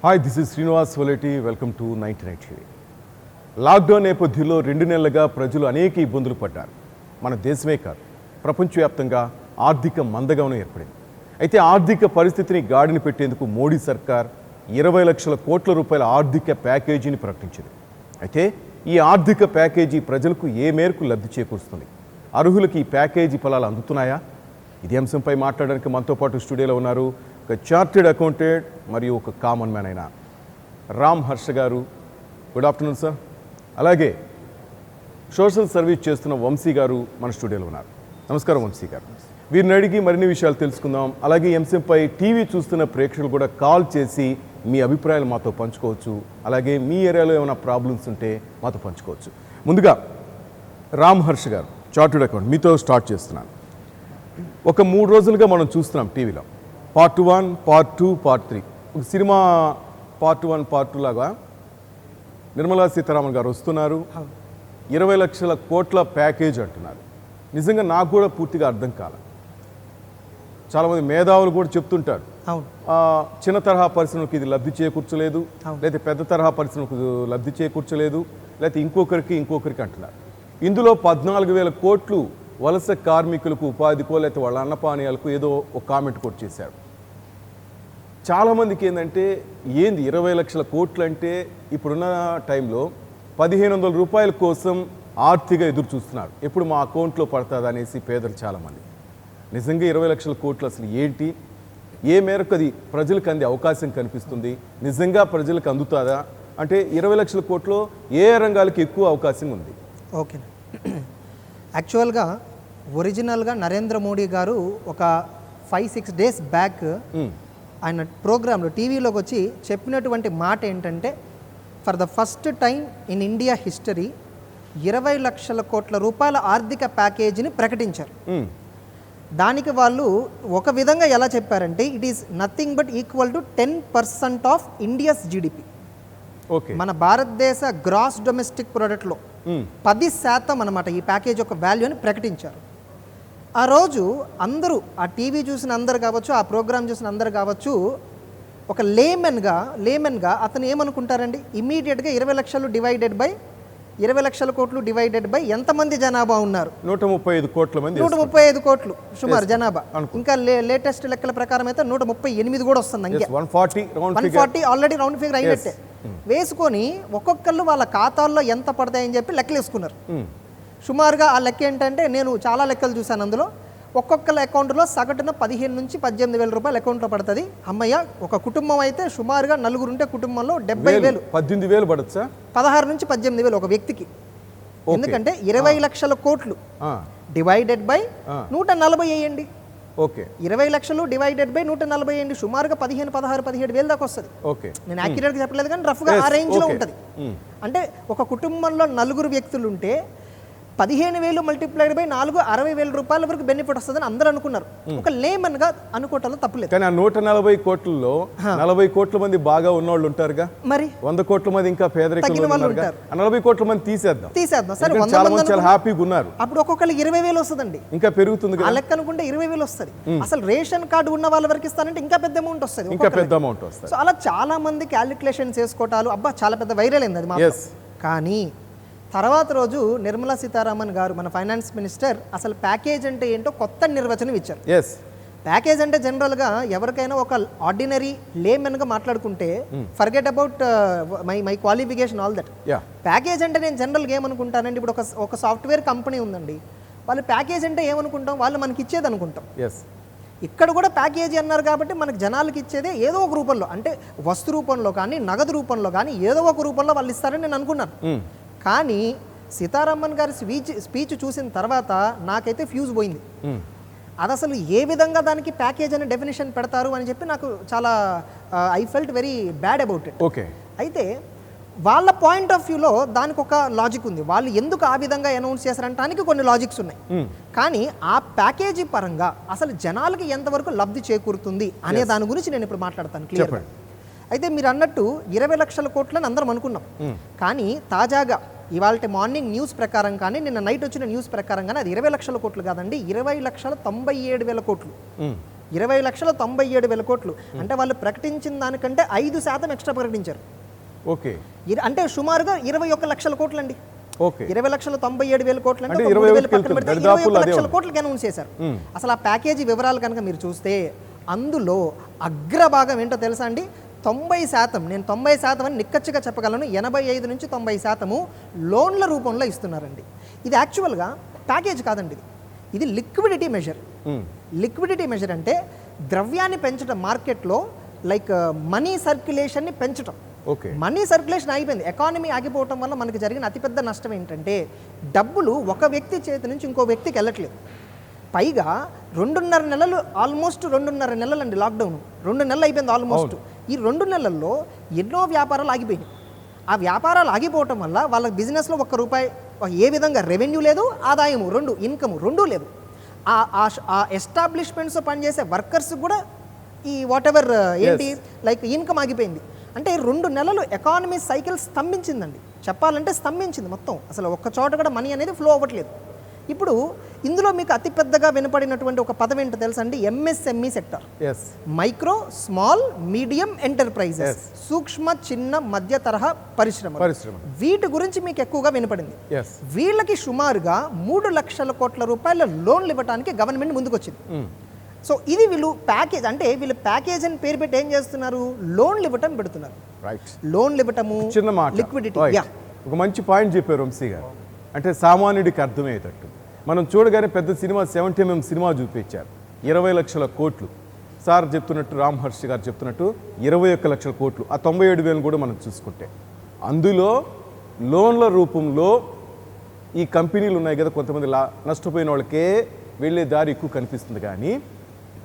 Hi, this is Srinivas Valeti. Welcome to 99 TV. Lockdown నేపథ్యంలో 2 నెలలుగా ప్రజలు అనేక ఇబ్బందులు పడ్డారు. మన దేశమే కాదు, ప్రపంచవ్యాప్తంగా ఆర్థిక మందగమనం ఏర్పడింది. అయితే ఆర్థిక పరిస్థితిని గాడిన పెట్టేందుకు మోడీ సర్కార్ 20 లక్షల కోట్ల రూపాయల ఆర్థిక ప్యాకేజీని ప్రకటించింది. అయితే ఈ ఆర్థిక ప్యాకేజీ ప్రజలకు ఏ మేరకు లబ్ధి చేకూరుస్తుంది? అర్హులకి ఈ ప్యాకేజీ ఫలాలు అందుతున్నాయా? ఇదే అంశంపై మాట్లాడడానికి మనతో పాటు స్టూడియోలో ఉన్నారు ఒక చార్టెడ్ అకౌంటెంట్ మరియు ఒక కామన్ మ్యాన్ అయిన రామ్ హర్ష గారు. Good afternoon sir. అలాగే సోషల్ సర్వీస్ చేస్తున్న వంశీ గారు మన స్టూడియోలో ఉన్నారు. నమస్కారం వంశీ గారు. వీరిని అడిగి మరిన్ని విషయాలు తెలుసుకుందాం. అలాగే ఈ అంశంపై టీవీ చూస్తున్న ప్రేక్షకులు కూడా కాల్ చేసి మీ అభిప్రాయాలు మాతో పంచుకోవచ్చు. అలాగే మీ ఏరియాలో ఏమైనా ప్రాబ్లమ్స్ ఉంటే మాతో పంచుకోవచ్చు. ముందుగా రామ్ హర్ష గారు, చార్టెడ్ అకౌంట్, మీతో స్టార్ట్ చేస్తున్నాను. ఒక 3 రోజులుగా మనం చూస్తున్నాం టీవీలో పార్ట్ 1, పార్ట్ 2, పార్ట్ 3. ఒక సినిమా పార్ట్ 1, పార్ట్ 2 లాగా నిర్మలా సీతారామన్ గారు వస్తున్నారు, 20 లక్షల కోట్ల ప్యాకేజ్ అంటున్నారు. నిజంగా నాకు కూడా పూర్తిగా అర్థం కాల. చాలామంది మేధావులు కూడా చెప్తుంటారు చిన్న తరహా పరిశ్రమలకు ఇది లబ్ధి చేకూర్చలేదు, లేదా పెద్ద తరహా పరిశ్రమకు లబ్ధి చేకూర్చలేదు, లేకపోతే ఇంకొకరికి అంటున్నారు. ఇందులో 14,000 కోట్లు వలస కార్మికులకు ఉపాధికో లేకపోతే వాళ్ళ అన్నపానీయాలకు ఏదో ఒక కామెంట్ కూడా చేశారు. చాలామందికి ఏంటంటే ఏంది 20 లక్షల కోట్లు అంటే ఇప్పుడున్న టైంలో 1,500 రూపాయల కోసం ఆర్తిగా ఎదురు చూస్తున్నారు. ఎప్పుడు మా అకౌంట్లో పడుతుంది అనేసి పేదలు చాలామంది. నిజంగా 20 లక్షల కోట్లు అసలు ఏంటి, ఏ మేరకు అది ప్రజలకు అందే అవకాశం కనిపిస్తుంది, నిజంగా ప్రజలకు అందుతుందా అంటే 20 లక్షల కోట్లు ఏ రంగాలకు ఎక్కువ అవకాశం ఉంది? ఓకే, యాక్చువల్గా ఒరిజినల్గా నరేంద్ర మోడీ గారు ఒక 5-6 డేస్ బ్యాక్ ఆయన ప్రోగ్రాంలో టీవీలోకి వచ్చి చెప్పినటువంటి మాట ఏంటంటే, for the first time in India history 20 లక్షల కోట్ల రూపాయల ఆర్థిక ప్యాకేజీని ప్రకటించారు. దానికి వాళ్ళు ఒక విధంగా ఎలా చెప్పారంటే, it is nothing but equal to 10% of India's GDP. మన భారతదేశ గ్రాస్ డొమెస్టిక్ ప్రొడక్ట్లో 10% అన్నమాట ఈ ప్యాకేజ్ యొక్క వాల్యూ అని ప్రకటించారు. ఆ రోజు అందరూ, ఆ టీవీ చూసిన అందరు కావచ్చు, ఆ ప్రోగ్రామ్ చూసిన అందరు కావచ్చు, ఒక లేమెన్గా అతను ఏమనుకుంటారండి, ఇమీడియట్గా 20 లక్షలు డివైడెడ్ బై 20 లక్షల కోట్లు డివైడెడ్ బై ఎంతమంది జనాభా ఉన్నారు? 135 కోట్ల మంది. 135 కోట్లు సుమారు జనాభా. ఇంకా లేటెస్ట్ లెక్కల ప్రకారం అయితే 138 కూడా వస్తుంది. 140 ఆల్రెడీ రౌండ్ ఫిగర్ అయినట్టే వేసుకొని ఒక్కొక్కళ్ళు వాళ్ళ ఖాతాల్లో ఎంత పడతాయని చెప్పి లెక్కలు వేసుకున్నారు. సుమారుగా ఆ లెక్క ఏంటంటే, నేను చాలా లెక్కలు చూశాను. అందులో ఒక్కొక్కళ్ళ అకౌంట్లో సగటున 15 నుంచి 18,000 రూపాయలు అకౌంట్లో పడుతుంది. అమ్మయ్య, ఒక కుటుంబం అయితే సుమారుగా 4 ఉంటే కుటుంబంలో 70,000, 18,000 పడచ్చా? 16 నుంచి 18,000 ఒక వ్యక్తికి. ఎందుకంటే 20 లక్షల కోట్లు డివైడెడ్ బై 140 వేయండి. 20 లక్షలు డివైడెడ్ బై 140 వేయండి, సుమారుగా 15, 16, 17,000 దాకా వస్తుంది. నేను యాక్యురేట్గా చెప్పలేదు కానీ రఫ్గా ఆ రేంజ్లో ఉంటుంది. అంటే ఒక కుటుంబంలో 4 వ్యక్తులు ఉంటే 15,000 మల్టిప్లైడ్ బై 4, 60,000 రూపాయల వరకు బెనిఫిట్ వస్తుందని అందరూ అనుకున్నారు. ఒక లేమన్గా అనుకోవటంలో తప్పులేదు. కానీ ఆ 140 కోట్లలో 40 కోట్ల మంది బాగా ఉన్నవాళ్ళు ఉంటారుగా, మరి 100 కోట్ల మంది ఇంకా పేదరికంలో ఉంటారు. 40 కోట్ల మంది తీసేద్దాం సరే, చాలా మంది చాలా హ్యాపీగా ఉన్నారు. అప్పుడు ఒక్కొక్కరికి 20,000 వస్తుందండి. ఇంకా పెరుగుతుంది. ఆ లెక్క అనుకుంటే 20,000 వస్తుంది. అసలు రేషన్ కార్డు ఉన్న వాళ్ళ వరకు ఇస్తానంటే ఇంకా పెద్ద అమౌంట్ వస్తుంది. సో అలా చాలా మంది క్యాలిక్యులేషన్ చేసుకోవటాలు, అబ్బా చాలా పెద్ద వైరల్ అయింది అది. కానీ తర్వాత రోజు నిర్మలా సీతారామన్ గారు, మన ఫైనాన్స్ మినిస్టర్, అసలు ప్యాకేజ్ అంటే ఏంటో కొత్త నిర్వచనం ఇచ్చారు. ప్యాకేజ్ అంటే జనరల్గా ఎవరికైనా ఒక ఆర్డినరీ లేమెన్గా మాట్లాడుకుంటే forget about my qualification all that. Package అంటే నేను జనరల్గా ఏమనుకుంటానండి, ఇప్పుడు ఒక సాఫ్ట్వేర్ కంపెనీ ఉందండి, వాళ్ళు ప్యాకేజ్ అంటే ఏమనుకుంటాం, వాళ్ళు మనకి ఇచ్చేది అనుకుంటాం. ఇక్కడ కూడా ప్యాకేజీ అన్నారు కాబట్టి మనకు జనాలకి ఇచ్చేదే ఏదో ఒక రూపంలో, అంటే వస్తు రూపంలో కానీ నగదు రూపంలో కానీ ఏదో ఒక రూపంలో వాళ్ళు ఇస్తారని నేను అనుకున్నాను. కానీ సీతారామన్ గారి స్పీచ్ చూసిన తర్వాత నాకైతే ఫ్యూజ్ పోయింది. అది అసలు ఏ విధంగా దానికి ప్యాకేజ్ అనే డెఫినేషన్ పెడతారు అని చెప్పి నాకు చాలా I felt very bad about it. అయితే వాళ్ళ పాయింట్ ఆఫ్ వ్యూలో దానికి ఒక లాజిక్ ఉంది. వాళ్ళు ఎందుకు ఆ విధంగా అనౌన్స్ చేశారంటానికి కొన్ని లాజిక్స్ ఉన్నాయి. కానీ ఆ ప్యాకేజీ పరంగా అసలు జనాలకి ఎంతవరకు లబ్ధి చేకూరుతుంది అనే దాని గురించి నేను ఇప్పుడు మాట్లాడతాను క్లియర్గా. అయితే మీరు అన్నట్టు 20 లక్షల కోట్లని అందరం అనుకున్నాం. కానీ తాజాగా ఇవాళ మార్నింగ్ న్యూస్ ప్రకారం కానీ నిన్న నైట్ వచ్చిన న్యూస్ ప్రకారం కానీ అది 20 లక్షల కోట్లు కాదండి, 20,97,000 కోట్లు. 20,97,000 కోట్లు. అంటే వాళ్ళు ప్రకటించిన దానికంటే 5% ఎక్స్ట్రా ప్రకటించారు. ఓకే, అంటే సుమారుగా 21 లక్షల కోట్లు అండి. ఓకే, 20,97,000 కోట్లు అంటే 21 పక్కన పెడితే 21 లక్షల కోట్లకి అనౌన్స్ చేశారు. అసలు ఆ ప్యాకేజీ వివరాలు కనుక మీరు చూస్తే అందులో అగ్రభాగం ఏంటో తెలుసా అండి? 90%, నేను 90% అని నిక్కచ్చిగా చెప్పగలను, 85 నుంచి 90% లోన్ల రూపంలో ఇస్తున్నారండి. ఇది యాక్చువల్గా ప్యాకేజ్ కాదండి, ఇది లిక్విడిటీ మెజర్. లిక్విడిటీ మెజర్ అంటే ద్రవ్యాన్ని పెంచడం, మార్కెట్లో లైక్ మనీ సర్క్యులేషన్ని పెంచడం. ఓకే, మనీ సర్క్యులేషన్ ఆగిపోయింది. ఎకానమీ ఆగిపోవటం వల్ల మనకి జరిగిన అతిపెద్ద నష్టం ఏంటంటే డబ్బులు ఒక వ్యక్తి చేతి నుంచి ఇంకో వ్యక్తికి వెళ్ళట్లేదు. పైగా 2.5 నెలలు, ఆల్మోస్ట్ 2.5 నెలలు అండి లాక్డౌన్. 2 నెలలు అయిపోయింది ఆల్మోస్ట్. ఈ 2 నెలల్లో ఎన్నో వ్యాపారాలు ఆగిపోయినాయి. ఆ వ్యాపారాలు ఆగిపోవటం వల్ల వాళ్ళ బిజినెస్లో ₹1 ఏ విధంగా రెవెన్యూ లేదు, ఆదాయము రెండు, ఇన్కమ్ రెండూ లేదు. ఆ ఎస్టాబ్లిష్మెంట్స్ పనిచేసే వర్కర్స్ కూడా ఈ వాట్ ఎవర్ ఏంటి లైక్ ఇన్కమ్ ఆగిపోయింది. అంటే 2 నెలలు ఎకానమీ సైకిల్ స్తంభించిందండి. చెప్పాలంటే స్తంభించింది మొత్తం. అసలు ఒక్క చోట కూడా మనీ అనేది ఫ్లో అవ్వట్లేదు. ఇప్పుడు ఇందులో మీకు అతిపెద్దగా వినపడినటువంటి ఒక పదం ఏంటో తెలుసా అండి? MSME sector. Micro, small, medium enterprises, సూక్ష్మ, చిన్న, మధ్య తరహా పరిశ్రమ. వీటి గురించి మీకు ఎక్కువగా వినపడింది. వీళ్ళకి సుమారుగా 3 లక్షల కోట్ల రూపాయల లోన్లు ఇవ్వడానికి గవర్నమెంట్ ముందుకొచ్చింది. సో ఇది వీళ్ళు ప్యాకేజ్, అంటే వీళ్ళు ప్యాకేజ్ అని పేరు పెట్టి ఏం చేస్తున్నారు? లోన్లు ఇవ్వటం పెడుతున్నారు. లోన్లు ఇవ్వటము, చిన్న మాట, లిక్విడిటీ. ఒక మంచి పాయింట్ చెప్పారు వంశీ గారు. అంటే సామాన్యుడికి అర్థమయ్యేటట్టు మనం చూడగానే పెద్ద సినిమా 70mm సినిమా చూపించారు, 20 లక్షల కోట్లు. సార్ చెప్తున్నట్టు, రామ్ హర్షి గారు చెప్తున్నట్టు 21 లక్షల కోట్లు. ఆ 97,000 కూడా మనం చూసుకుంటే అందులో లోన్ల రూపంలో ఈ కంపెనీలు ఉన్నాయి కదా, కొంతమంది నష్టపోయిన వాళ్ళకే వెళ్ళే దారి ఎక్కువ కనిపిస్తుంది. కానీ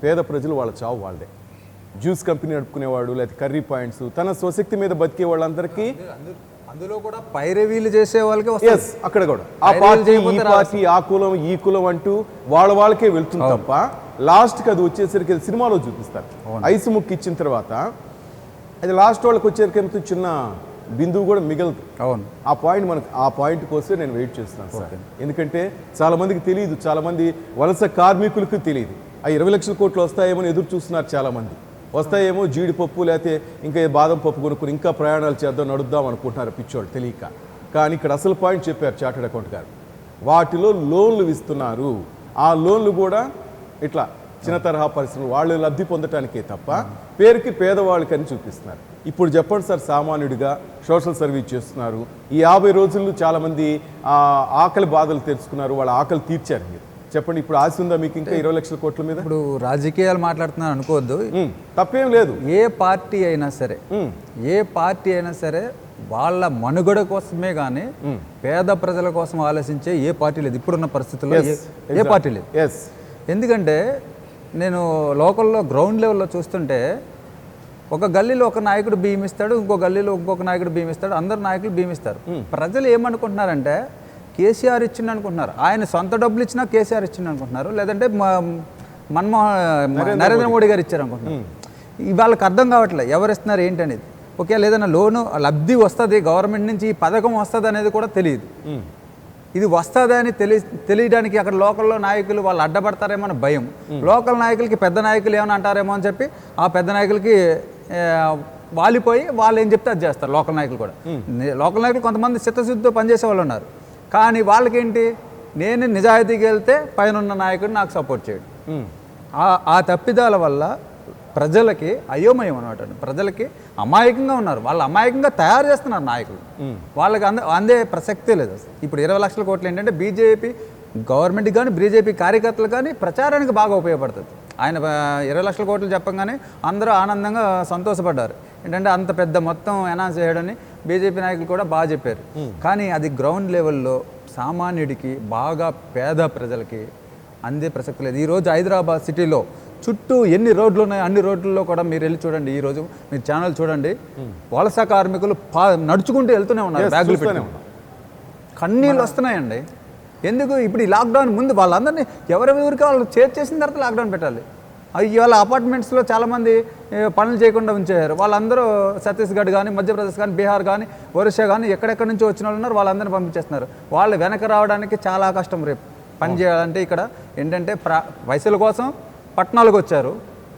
పేద ప్రజలు వాళ్ళ చావు వాళ్ళదే. జ్యూస్ కంపెనీ నడుపుకునేవాడు, లేకపోతే కర్రీ పాయింట్స్, తన స్వశక్తి మీద బతికే వాళ్ళందరికీ, అందులో కూడా పైరవీలు చేసే వాళ్ళకి అక్కడ కూడా ఆ పార్టీ, ఈ పార్టీ, ఆ కులం, ఈ కులం అంటూ వాళ్ళకే వెళ్తుంది తప్ప లాస్ట్కి అది వచ్చేసరికి అది సినిమాలో చూపిస్తారు. ఐసు ముక్కు ఇచ్చిన తర్వాత అది లాస్ట్ వాళ్ళకి వచ్చేసరికి చిన్న బిందువు కూడా మిగలదు. అవును, ఆ పాయింట్ కోసం నేను వెయిట్ చేస్తున్నాను సార్. ఎందుకంటే చాలా మందికి తెలియదు, చాలా మంది వలస కార్మికులకు తెలియదు. ఆ 20 లక్షల కోట్లు వస్తాయేమో ఎదురు చూస్తున్నారు చాలా మంది. వస్తాయేమో జీడిపప్పు లేకపోతే ఇంకా బాదం పప్పు కొనుక్కుని ఇంకా ప్రయాణాలు చేద్దాం, నడుద్దాం అనుకుంటున్నారు పిచ్చోళ్ళు తెలియక. కానీ ఇక్కడ అసలు పాయింట్ చెప్పారు చార్టెడ్ అకౌంట్ గారు. వాటిలో లోన్లు ఇస్తున్నారు. ఆ లోన్లు కూడా ఇట్లా చిన్న తరహా పరిశ్రమలు వాళ్ళు లబ్ధి పొందటానికే తప్ప పేరుకి పేదవాళ్ళకని చూపిస్తున్నారు. ఇప్పుడు చెప్పండి సార్, సామాన్యుడిగా సోషల్ సర్వీస్ చేస్తున్నారు. ఈ 50 రోజుల్లో చాలామంది ఆకలి బాధలు తెలుసుకున్నారు, వాళ్ళ ఆకలి తీర్చారు. మీరు చెప్పండి, ఇప్పుడు ఆశ ఉందా మీకు ఇంకా 20 లక్షల కోట్ల మీద? ఇప్పుడు రాజకీయాలు మాట్లాడుతున్నారు అనుకోవద్దు, తప్పేం లేదు. ఏ పార్టీ అయినా సరే వాళ్ళ మనుగడ కోసమే కానీ పేద ప్రజల కోసం ఆలోచించే ఏ పార్టీ లేదు ఇప్పుడున్న పరిస్థితుల్లో. ఏ పార్టీ లేదు. ఎందుకంటే నేను లోకల్లో గ్రౌండ్ లెవెల్లో చూస్తుంటే ఒక గల్లీలో ఒక నాయకుడు బియ్యం ఇస్తాడు, ఇంకో గల్లీలో ఇంకొక నాయకుడు బియ్యం ఇస్తాడు, అందరు నాయకులు బియ్యం ఇస్తారు. ప్రజలు ఏమనుకుంటున్నారంటే కేసీఆర్ ఇచ్చిండు అనుకుంటున్నారు, ఆయన సొంత డబ్బులు ఇచ్చినా కేసీఆర్ ఇచ్చిండు అనుకుంటున్నారు, లేదంటే నరేంద్ర మోడీ గారు ఇచ్చారు అనుకుంటున్నారు. వాళ్ళకి అర్థం కావట్లేదు ఎవరు ఇస్తున్నారు ఏంటి అనేది. ఓకే, లేదన్నా లోను లబ్ధి వస్తుంది గవర్నమెంట్ నుంచి, ఈ పథకం వస్తుంది అనేది కూడా తెలియదు. ఇది వస్తుందని తెలియడానికి అక్కడ లోకల్లో నాయకులు వాళ్ళు అడ్డపడతారేమో అని భయం. లోకల్ నాయకులకి పెద్ద నాయకులు ఏమైనా అంటారేమో అని చెప్పి ఆ పెద్ద నాయకులకి వాలిపోయి వాళ్ళు ఏం చెప్తే అది చేస్తారు. లోకల్ నాయకులు కూడా, లోకల్ నాయకులు కొంతమంది చిత్తశుద్ధితో పనిచేసే వాళ్ళు ఉన్నారు. కానీ వాళ్ళకేంటి, నేను నిజాయితీకి వెళ్తే పైన ఉన్న నాయకుడు నాకు సపోర్ట్ చేయడు. ఆ తప్పిదాల వల్ల ప్రజలకి అయోమయం అనమాట. ప్రజలకి అమాయకంగా ఉన్నారు, వాళ్ళు అమాయకంగా తయారు చేస్తున్నారు నాయకులు. వాళ్ళకి అందే ప్రసక్తే లేదు. ఇప్పుడు 20 లక్షల కోట్లు ఏంటంటే బీజేపీ గవర్నమెంట్కి కానీ బీజేపీ కార్యకర్తలు కానీ ప్రచారానికి బాగా ఉపయోగపడుతుంది. ఆయన 20 లక్షల కోట్లు చెప్పంగానే అందరూ ఆనందంగా సంతోషపడ్డారు. ఏంటంటే అంత పెద్ద మొత్తం అనౌన్స్ చేయడని బీజేపీ నాయకులు కూడా బాగా చెప్పారు. కానీ అది గ్రౌండ్ లెవెల్లో సామాన్యుడికి, బాగా పేద ప్రజలకి అందే ప్రసక్తి లేదు. ఈరోజు హైదరాబాద్ సిటీలో చుట్టూ ఎన్ని రోడ్లు ఉన్నాయో అన్ని రోడ్లలో కూడా మీరు వెళ్ళి చూడండి. ఈరోజు మీరు ఛానల్ చూడండి, వలస కార్మికులు నడుచుకుంటూ వెళ్తూనే ఉన్నారు, బ్యాగులు పెట్టి. కన్నీళ్ళు వస్తున్నాయండి. ఎందుకు? ఇప్పుడు ఈ లాక్డౌన్ ముందు వాళ్ళందరినీ ఎవరెవరికి వాళ్ళు చేసిన తర్వాత లాక్డౌన్ పెట్టాలి. ఇవాళ అపార్ట్మెంట్స్లో చాలామంది పనులు చేయకుండా ఉంచారు. వాళ్ళందరూ ఛత్తీస్గఢ్ కానీ, మధ్యప్రదేశ్ కానీ, బీహార్ కానీ, ఒరిస్సా కానీ ఎక్కడెక్కడి నుంచి వచ్చిన వాళ్ళు ఉన్నారు, వాళ్ళందరినీ పంపించేస్తున్నారు. వాళ్ళు వెనక రావడానికి చాలా కష్టం. రేపు పని చేయాలంటే ఇక్కడ ఏంటంటే పైసల కోసం పట్టణాలకు వచ్చారు,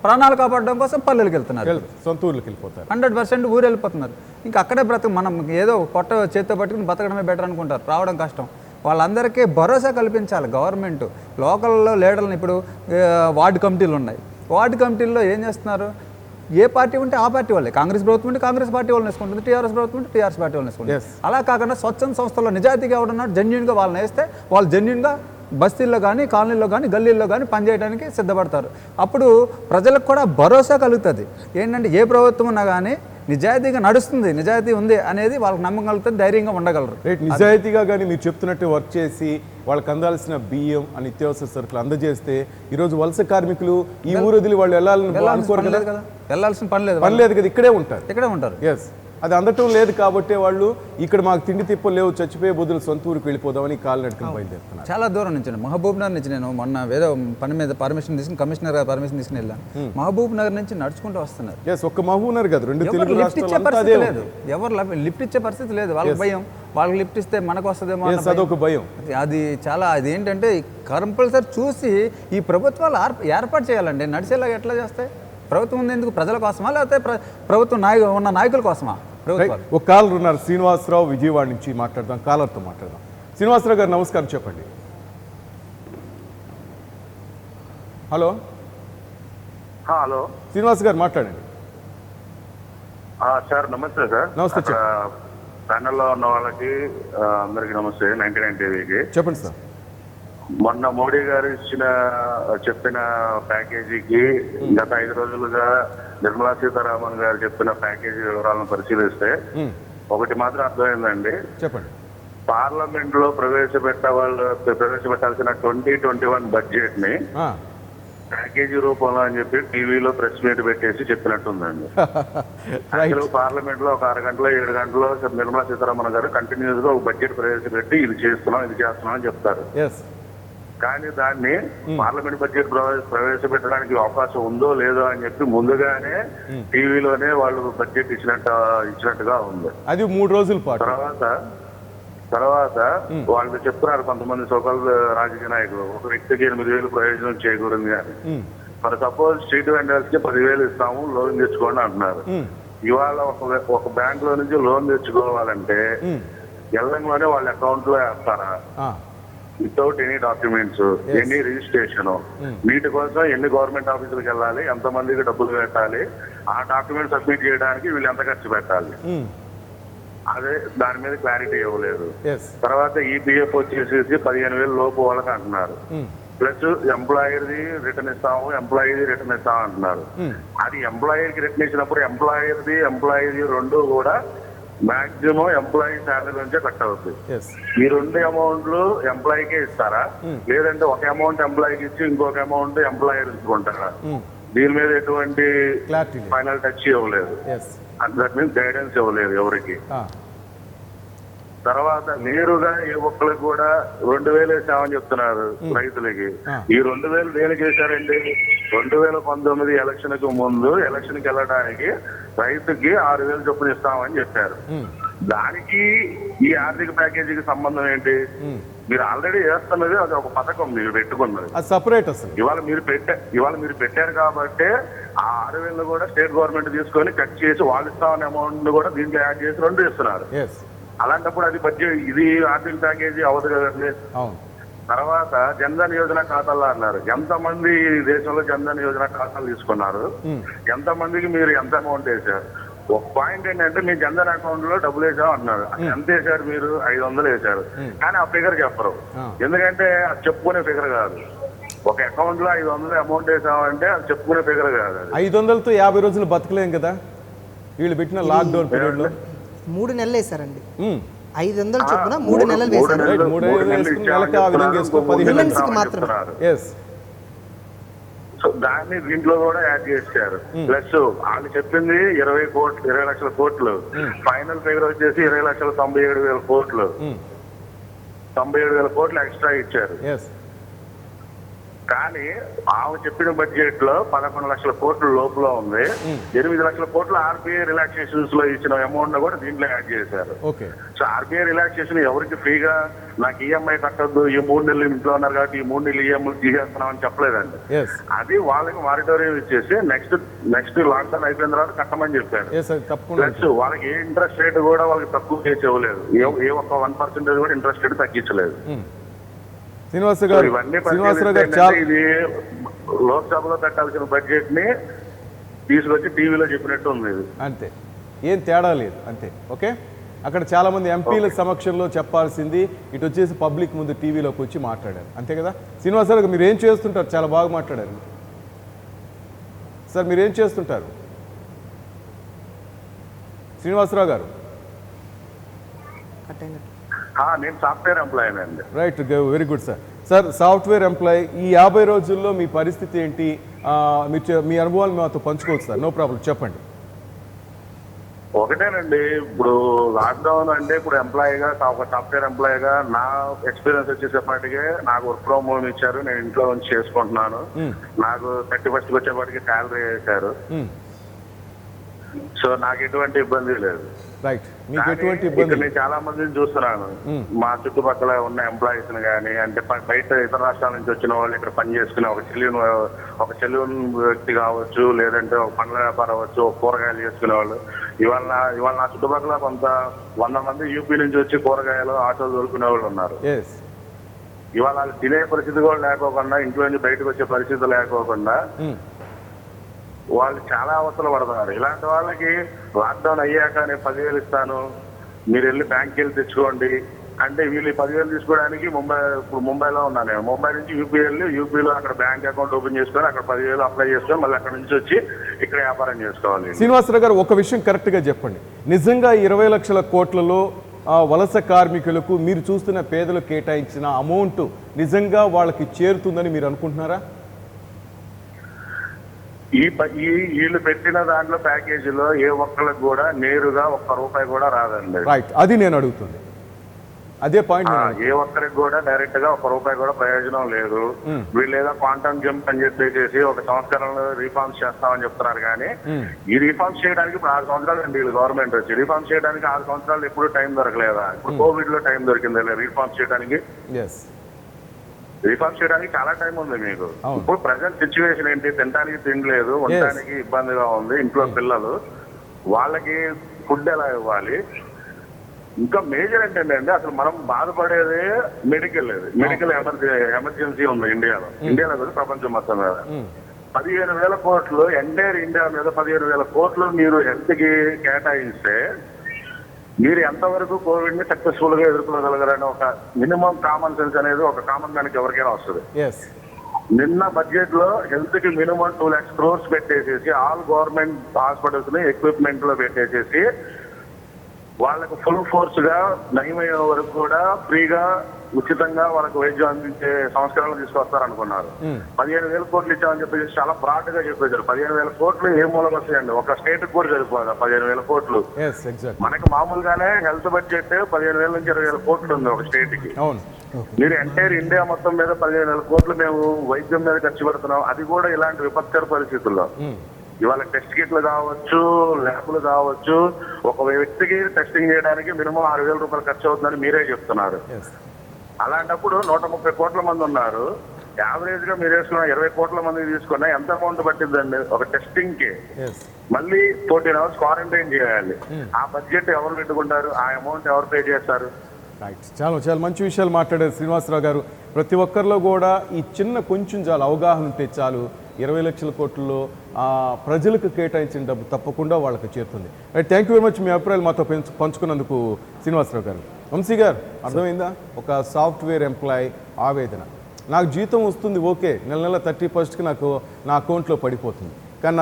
ప్రాణాలు కాపాడడం కోసం పల్లెలకు వెళ్తున్నారు. సొంత ఊర్లోకి వెళ్ళిపోతారు. 100% ఊరు వెళ్ళిపోతున్నారు. ఇంకా అక్కడే మనం ఏదో పొట్ట చేత్తో పట్టుకుని బతకడమే బెటర్ అనుకుంటారు, రావడం కష్టం. వాళ్ళందరికీ భరోసా కల్పించాలి గవర్నమెంట్. లోకల్లో లీడర్లను ఇప్పుడు వార్డు కమిటీలు ఉన్నాయి, వార్డు కమిటీల్లో ఏం చేస్తున్నారు, ఏ పార్టీ ఉంటే ఆ పార్టీ వాళ్ళే, కాంగ్రెస్ ప్రభుత్వం ఉంటే కాంగ్రెస్ పార్టీ వాళ్ళని వేసుకుంటుంది, టీఆర్ఎస్ ప్రభుత్వం ఉంటే టీఆర్ఎస్ పార్టీ వాళ్ళని వేసుకుంటుంది. అలా కాకుండా స్వచ్ఛంద సంస్థల్లో నిజాయితీగా ఎవడున్నాడు జెన్యున్గా వాళ్ళని వేస్తే వాళ్ళు జెన్యున్గా బస్తీల్లో కానీ కాలనీల్లో కానీ గల్లీల్లో కానీ పనిచేయడానికి సిద్ధపడతారు. అప్పుడు ప్రజలకు కూడా భరోసా కలుగుతుంది. ఏంటంటే ఏ ప్రభుత్వం ఉన్నా కానీ నిజాయితీగా నడుస్తుంది, నిజాయితీ ఉంది అనేది వాళ్ళకి నమ్మకం కలుగుతుంది, ధైర్యంగా ఉండగలరు. నిజాయితీగా కానీ మీరు చెప్తున్నట్టు వర్క్ చేసి వాళ్ళకి అందాల్సిన బియ్యం అని నిత్యావసర సరుకులు అందజేస్తే ఈరోజు వలస కార్మికులు ఈ ఊరు వదిలి వాళ్ళు వెళ్ళాలని కదా, వెళ్ళాల్సిన పని లేదు కదా, ఇక్కడే ఉంటారు. ఎస్, అది అందటం లేదు కాబట్టి వాళ్ళు ఇక్కడ మాకు తిండి తిప్పలు లేవు, చచ్చిపోయే బదులు సొంత ఊరికి వెళ్ళిపోదామని కాళ్ళు నడుకుని బయలుదేరుతున్నారు. చాలా దూరం నుంచి మహబూబ్ నగర్ నుంచి నేను మొన్న ఏదో పని మీద పర్మిషన్ తీసుకుని కమిషనర్ గారు పర్మిషన్ తీసుకుని వెళ్ళాను. మహబూబ్ నగర్ నుంచి నడుచుకుంటూ వస్తున్నారు. ఒక్క మహబూబ్ నగర్ కాదు, 2 తెలుగు రాష్ట్రాలు లేదు, ఎవరు లిఫ్ట్ ఇచ్చే పరిస్థితి లేదు. వాళ్ళకి భయం, వాళ్ళకి లిఫ్ట్ ఇస్తే మనకు వస్తుందేమో అదొక భయం. అది చాలా అది ఏంటంటే కంపల్సరీ చూసి ఈ ప్రభుత్వాలు ఏర్పాటు చేయాలండి. నడిచేలాగా ఎట్లా చేస్తాయి? ప్రభుత్వం ఉంది ఎందుకు? ప్రజల కోసమా లేకపోతే ప్రభుత్వం ఉన్న నాయకుల కోసమా? ఒక కాలర్ ఉన్నారు, శ్రీనివాసరావు విజయవాడ నుంచి మాట్లాడదాం. కాలర్తో మాట్లాడదాం. శ్రీనివాసరావు గారు నమస్కారం, చెప్పండి. హలో హలో శ్రీనివాస్ గారు మాట్లాడండి. సార్ నమస్తే సార్. నమస్తే. ప్యానెల్లో ఉన్న వాళ్ళకి అందరికి నమస్తే. 99 టీవీకి చెప్పండి సార్. మొన్న మోడీ గారు చెప్పిన ప్యాకేజీకి గత 5 రోజులుగా నిర్మలా సీతారామన్ గారు చెప్పిన ప్యాకేజీ వివరాలను పరిశీలిస్తే ఒకటి మాత్రం అర్థమైందండి. చెప్పండి. పార్లమెంట్ లో ప్రవేశపెట్టాల్సిన 2021 బడ్జెట్ ని ప్యాకేజీ రూపంలో అని చెప్పి టీవీలో ప్రెస్ మీట్ పెట్టేసి చెప్పినట్టుందండి. అసలు పార్లమెంట్ లో ఒక 6 గంటలో 7 గంటలో నిర్మలా సీతారామన్ గారు కంటిన్యూస్ గా ఒక బడ్జెట్ ప్రవేశపెట్టి ఇది చేస్తున్నాం అని చెప్తారు. కానీ దాన్ని పార్లమెంట్ బడ్జెట్ ప్రవేశపెట్టడానికి అవకాశం ఉందో లేదో అని చెప్పి ముందుగానే టీవీలోనే వాళ్ళు బడ్జెట్ ఇచ్చినట్టుగా ఉంది. అది 3 రోజుల పాటు. తర్వాత వాళ్ళు చెప్తున్నారు కొంతమంది సోకాల్ రాజకీయ నాయకులు, ఒక వ్యక్తికి 8,000 ప్రయోజనం చేకూరింది అని. ఫర్ సపోజ్ స్ట్రీట్ వెండర్స్ కి 10,000 ఇస్తాము, లోన్ తెచ్చుకోండి అంటున్నారు. ఇవాళ ఒక బ్యాంక్ లో నుంచి లోన్ తెచ్చుకోవాలంటే ఎల్లంలోనే వాళ్ళ అకౌంట్ లో వేస్తారా, without any documents, any registration, వీటి కోసం ఎన్ని గవర్నమెంట్ ఆఫీసులకు వెళ్ళాలి, ఎంత మందికి డబ్బులు పెట్టాలి, ఆ డాక్యుమెంట్ సబ్మిట్ చేయడానికి వీళ్ళు ఎంత ఖర్చు పెట్టాలి, అదే దాని మీద క్లారిటీ ఇవ్వలేదు. తర్వాత ఈపీఎఫ్ వచ్చేసి 15,000 లోపు వాళ్ళకి అంటున్నారు. ప్లస్ ఎంప్లాయర్ది రిటర్న్ ఇస్తాము, ఎంప్లాయీది రిటర్న్ ఇస్తాము అంటున్నారు. అది ఎంప్లాయర్కి రిటర్న్ ఇచ్చినప్పుడు ఎంప్లాయీది రెండు కూడా మాక్సిమం ఎంప్లాయీ శాలరీ నుంచే కట్ అవుతుంది. ఈ 2 అమౌంట్లు ఎంప్లాయీకే ఇస్తారా, లేదంటే ఒక అమౌంట్ ఎంప్లాయీకి ఇచ్చి ఇంకొక అమౌంట్ ఎంప్లాయర్ ఇచ్చుకుంటారా? దీని మీద ఎటువంటి ఫైనల్ టచ్ ఇవ్వలేదు. దట్ మీన్స్ గైడెన్స్ ఇవ్వలేదు ఎవరికి. తర్వాత నేరుగా ఏ ఒక్కరికి కూడా 2,000 వేసామని చెప్తున్నారు రైతులకి. ఈ 2,000 దేనికి వేశారండి? 2019 ఎలక్షన్ కు ముందు ఎలక్షన్ కి వెళ్ళడానికి రైతుకి 6,000 చొప్పున ఇస్తామని చెప్పారు. దానికి ఈ ఆర్థిక ప్యాకేజీకి సంబంధం ఏంటి? మీరు ఆల్రెడీ చేస్తున్నది అది ఒక పథకం, మీరు పెట్టుకున్నది సపరేట్. అసలు ఇవాళ మీరు పెట్టారు కాబట్టి ఆ 6,000 కూడా స్టేట్ గవర్నమెంట్ తీసుకొని కట్ చేసి వాళ్ళు ఇస్తామనే అమౌంట్ కూడా దీంట్లో యాడ్ చేసి 2 ఇస్తున్నారు. అలాంటప్పుడు అది బడ్జెట్, ఇది ఆర్థిక ప్యాకేజీ అవ్వదు కదండి. తర్వాత జన్ధన్ యోజన ఖాతాలు అన్నారు. ఎంతమంది ఈ దేశంలో జన్ధన్ యోజన ఖాతాలు తీసుకున్నారు? ఎంతమందికి మీరు ఎంత అమౌంట్ వేశారు? ఒక పాయింట్ ఏంటంటే మీ జన్ధన్ అకౌంట్ లో డబ్బులు వేసాం అంటున్నారు. ఎంత వేశారు మీరు? 500 వేశారు. కానీ ఆ ఫిగర్ చెప్పరు, ఎందుకంటే అది చెప్పుకునే ఫిగర్ కాదు. ఒక అకౌంట్ లో 500 అమౌంట్ వేసామంటే అది చెప్పుకునే ఫిగర్ కాదు. 500తో 50 రోజులు బతకలేం కదా. వీళ్ళు పెట్టిన లాక్డౌన్ పీరియడ్ లో 3 నెలలు వేశారండి. 500 చొప్పున 3 నెలలు వేశారు. సో దాన్ని దీంట్లో కూడా యాడ్ చేశారు. ప్లస్ వాళ్ళు చెప్పింది 20 లక్షల కోట్లు, ఫైనల్ ఫిగర్ వచ్చేసి 20,97,000 కోట్లు. 97,000 కోట్లు ఎక్స్ట్రా ఇచ్చారు. కానీ ఆమె చెప్పిన బడ్జెట్ లో 11 లక్షల కోట్ల లోపల ఉంది. 8 లక్షల కోట్ల ఆర్బీఐ రిలాక్సేషన్స్ లో ఇచ్చిన అమౌంట్ కూడా దీంట్లో యాడ్ చేశారు. ఓకే. సో ఆర్బీఐ రిలాక్సేషన్ ఎవరికి ఫ్రీగా నాకు ఈఎంఐ కట్టద్దు, ఈ 3 నెలలు ఇంట్లో ఉన్నారు కాబట్టి ఈ 3 నెలలు ఈఎంఐ తీసేస్తున్నాం అని చెప్పలేదండి. Yes. అది వాళ్ళకి మారిటోరియం ఇచ్చేసి నెక్స్ట్ లాక్డౌన్ అయిపోయిన తర్వాత కట్టమని చెప్పారు. Yes, అది తప్పకుండా. ప్లస్ వాళ్ళకి ఏ ఇంట్రెస్ట్ రేట్ కూడా వాళ్ళకి తక్కువ చేసి ఇవ్వలేదు. ఏ ఒక్క 1% కూడా ఇంట్రెస్ట్ రేట్ తగ్గించలేదు. శ్రీనివాసరావు గారు, ఇవన్నీ శ్రీనివాసరావు గారు పరిశీలిస్తే ఇది లోక్సభలో పెట్టాల్సిన బడ్జెట్ ని తీసుకొచ్చి టీవీలో చెప్పినట్టు ఉంది ఇది. అంతే, ఏం తేడా లేదు, అంతే. ఓకే. అక్కడ చాలా మంది ఎంపీల సమక్షంలో చెప్పాల్సింది ఇటు వచ్చేసి పబ్లిక్ ముందు టీవీలోకి వచ్చి మాట్లాడారు, అంతే కదా. శ్రీనివాసరావు గారు, మీరు ఏం చేస్తుంటారు? చాలా బాగా మాట్లాడారు సార్. మీరేం చేస్తుంటారు శ్రీనివాసరావు గారు? కట్ అయినట్టు. నేను సాఫ్ట్వేర్ ఎంప్లాయీ అండి. Right, very good sir. Sir, software employee, ఈ 50 రోజుల్లో మీ పరిస్థితి ఏంటి? మీ అనుభవాలు మాతో పంచుకోవచ్చు సార్, నో ప్రాబ్లం, చెప్పండి. ఒకటేనండి, ఇప్పుడు లాక్డౌన్ అంటే ఇప్పుడు ఎంప్లాయీగా, ఒక సాఫ్ట్వేర్ ఎంప్లాయీగా నా ఎక్స్పీరియన్స్ వచ్చేసేపటికే నాకు వర్క్ ఫ్రమ్ హోమ్ ఇచ్చారు. నేను ఇంట్లో నుంచి చేసుకుంటున్నాను. నాకు 31st వచ్చేప్పటికి శాలరీ వేశారు. సో నాకు ఎటువంటి ఇబ్బంది లేదు. రైట్, మీకు ఎటువంటి ఇక్కడ ఇబ్బంది? నేను చాలా మందిని చూస్తున్నాను. మా చుట్టుపక్కల ఉన్న ఎంప్లాయీస్ కానీ, అంటే బయట ఇతర రాష్ట్రాల నుంచి వచ్చిన వాళ్ళు ఇక్కడ పని చేసుకునే ఒక సెలూన్ వ్యక్తి కావచ్చు, లేదంటే ఒక పండ్ల వ్యాపారం అవ్వచ్చు, ఒక కూరగాయలు చేసుకునే వాళ్ళు. ఇవాళ నా చుట్టుపక్కల కొంత 100 మంది యూపీ నుంచి వచ్చి కూరగాయలు ఆటోలు దొరుకునే వాళ్ళు ఉన్నారు. ఇవాళ వాళ్ళు తినే పరిస్థితి కూడా లేకోకుండా, ఇంట్లో నుంచి బయటకు వచ్చే పరిస్థితి లేకోకుండా వాళ్ళు చాలా అవస్థలు పడుతున్నారు. ఇలాంటి వాళ్ళకి లాక్డౌన్ అయ్యాక నేను 10,000 ఇస్తాను, మీరు వెళ్ళి బ్యాంక్కి వెళ్ళి తెచ్చుకోండి అంటే, వీళ్ళు 10,000 తీసుకోవడానికి ఇప్పుడు ముంబైలో ఉన్నాను నేను. ముంబై నుంచి యూపీ వెళ్ళి, యూపీలో అక్కడ బ్యాంక్ అకౌంట్ ఓపెన్ చేసుకొని అక్కడ 10,000 అప్లై చేసుకొని మళ్ళీ అక్కడ నుంచి వచ్చి ఇక్కడ వ్యాపారం చేసుకోవాలి. శ్రీనివాసరావు గారు, ఒక విషయం కరెక్ట్గా చెప్పండి. నిజంగా 20 లక్షల కోట్లలో వలస కార్మికులకు మీరు చూస్తున్న పేదలు కేటాయించిన అమౌంట్ నిజంగా వాళ్ళకి చేరుతుందని మీరు అనుకుంటున్నారా? వీళ్ళు పెట్టిన దాంట్లో ప్యాకేజీలో ఏ ఒక్కరికి కూడా నేరుగా ₹1 కూడా రాదండి. రైట్, అది నేను అడుగుతుంది, అదే పాయింట్. ఏ ఒక్కరికి కూడా డైరెక్ట్ గా ₹1 కూడా ప్రయోజనం లేదు. వీళ్ళు ఏదో క్వాంటమ్ జంప్ అని చెప్పేసి ఒక సంవత్సరంలో రీఫార్మ్స్ చేస్తామని చెప్తున్నారు. కానీ ఈ రీఫార్మ్స్ చేయడానికి ఇప్పుడు 6 సంవత్సరాలు అండి వీళ్ళు గవర్నమెంట్ వచ్చి. రీఫార్మ్స్ చేయడానికి 6 సంవత్సరాలు ఎప్పుడు టైం దొరకలేదా? ఇప్పుడు కోవిడ్ లో టైం దొరికింది రీఫార్మ్స్ చేయడానికి. రీఫార్మ్ చేయడానికి చాలా టైం ఉంది మీకు. ఇప్పుడు ప్రజెంట్ సిచ్యువేషన్ ఏంటి? తినడానికి తినలేదు, ఉండడానికి ఇబ్బందిగా ఉంది, ఇంట్లో పిల్లలు, వాళ్ళకి ఫుడ్ ఎలా ఇవ్వాలి? ఇంకా మేజర్ ఏంటంటే అసలు మనం బాధపడేది మెడికల్ ఎమర్జెన్సీ ఉంది ఇండియాలో కూడా ప్రపంచం మొత్తం మీద. 15,000 కోట్లు ఎంటైర్ ఇండియా మీద 15,000 కోట్లు మీరు హెల్త్ కి కేటాయిస్తే మీరు ఎంతవరకు కోవిడ్ ని సక్సెస్ఫుల్ గా ఎదుర్కోగలగరని ఒక మినిమం కామన్ సెన్స్ అనేది ఒక కామన్ మ్యాన్ కి ఎవరికైనా వస్తుంది. నిన్న బడ్జెట్ లో హెల్త్ కి మినిమం 2 lakhs crores పెట్టేసేసి ఆల్ గవర్నమెంట్ హాస్పిటల్స్ ని ఎక్విప్మెంట్ లో పెట్టేసేసి వాళ్ళకు ఫుల్ ఫోర్స్ గా నయమయ్యే వరకు కూడా ఫ్రీగా ఉచితంగా వాళ్ళకు వైద్యం అందించే సంస్కరణలు తీసుకొస్తారనుకున్నారు. 15,000 కోట్లు ఇచ్చామని చెప్పేసి చాలా బ్రాడ్ గా చెప్పేశారు. 15,000 కోట్లు ఏ మూలం వస్తాయండి? ఒక స్టేట్ కూడా సరిపోదా 15,000 కోట్లు? మనకి మామూలుగానే హెల్త్ బడ్జెట్ 15,000 నుంచి 20,000 కోట్లు ఉంది ఒక స్టేట్ కి. మీరు ఎంటైర్ ఇండియా మొత్తం మీద 15,000 కోట్లు మేము వైద్యం మీద ఖర్చు పెడుతున్నాం, అది కూడా ఇలాంటి విపత్కర పరిస్థితుల్లో. ఇవాళ టెస్ట్ కిట్లు కావచ్చు, ల్యాబ్లు కావచ్చు, ఒక వ్యక్తికి టెస్టింగ్ చేయడానికి మినిమం ₹6,000 ఖర్చు అవుతుందని మీరే చెప్తున్నారు. అలాంటప్పుడు 130 కోట్ల మంది ఉన్నారు. యావరేజ్ గా మీరు వేసుకున్న 20 కోట్ల మంది తీసుకున్నా ఎంత అమౌంట్ పట్టిందండి ఒక టెస్టింగ్ కి? మళ్ళీ 14 hours క్వారంటైన్ చేయాలి. ఆ బడ్జెట్ ఎవరు పెట్టుకుంటారు? ఆ అమౌంట్ ఎవరు పే చేస్తారు? రైట్, చాలా మంచి విషయాలు మాట్లాడారు శ్రీనివాసరావు గారు. ప్రతి ఒక్కరిలో కూడా ఈ చిన్న కొంచెం చాలు అవగాహన ఉంటే చాలు, 20 లక్షల కోట్లలో ప్రజలకు కేటాయించిన డబ్బు తప్పకుండా వాళ్ళకి చేరుతుంది. Right, thank you very much మీ అభిప్రాయాలు మాతో పంచుకున్నందుకు శ్రీనివాసరావు గారు. వంశీ గారు, అర్థమైందా? ఒక సాఫ్ట్వేర్ ఎంప్లాయీ ఆవేదన, నాకు జీతం వస్తుంది, ఓకే, నెల 31st నాకు నా అకౌంట్లో పడిపోతుంది, కానీ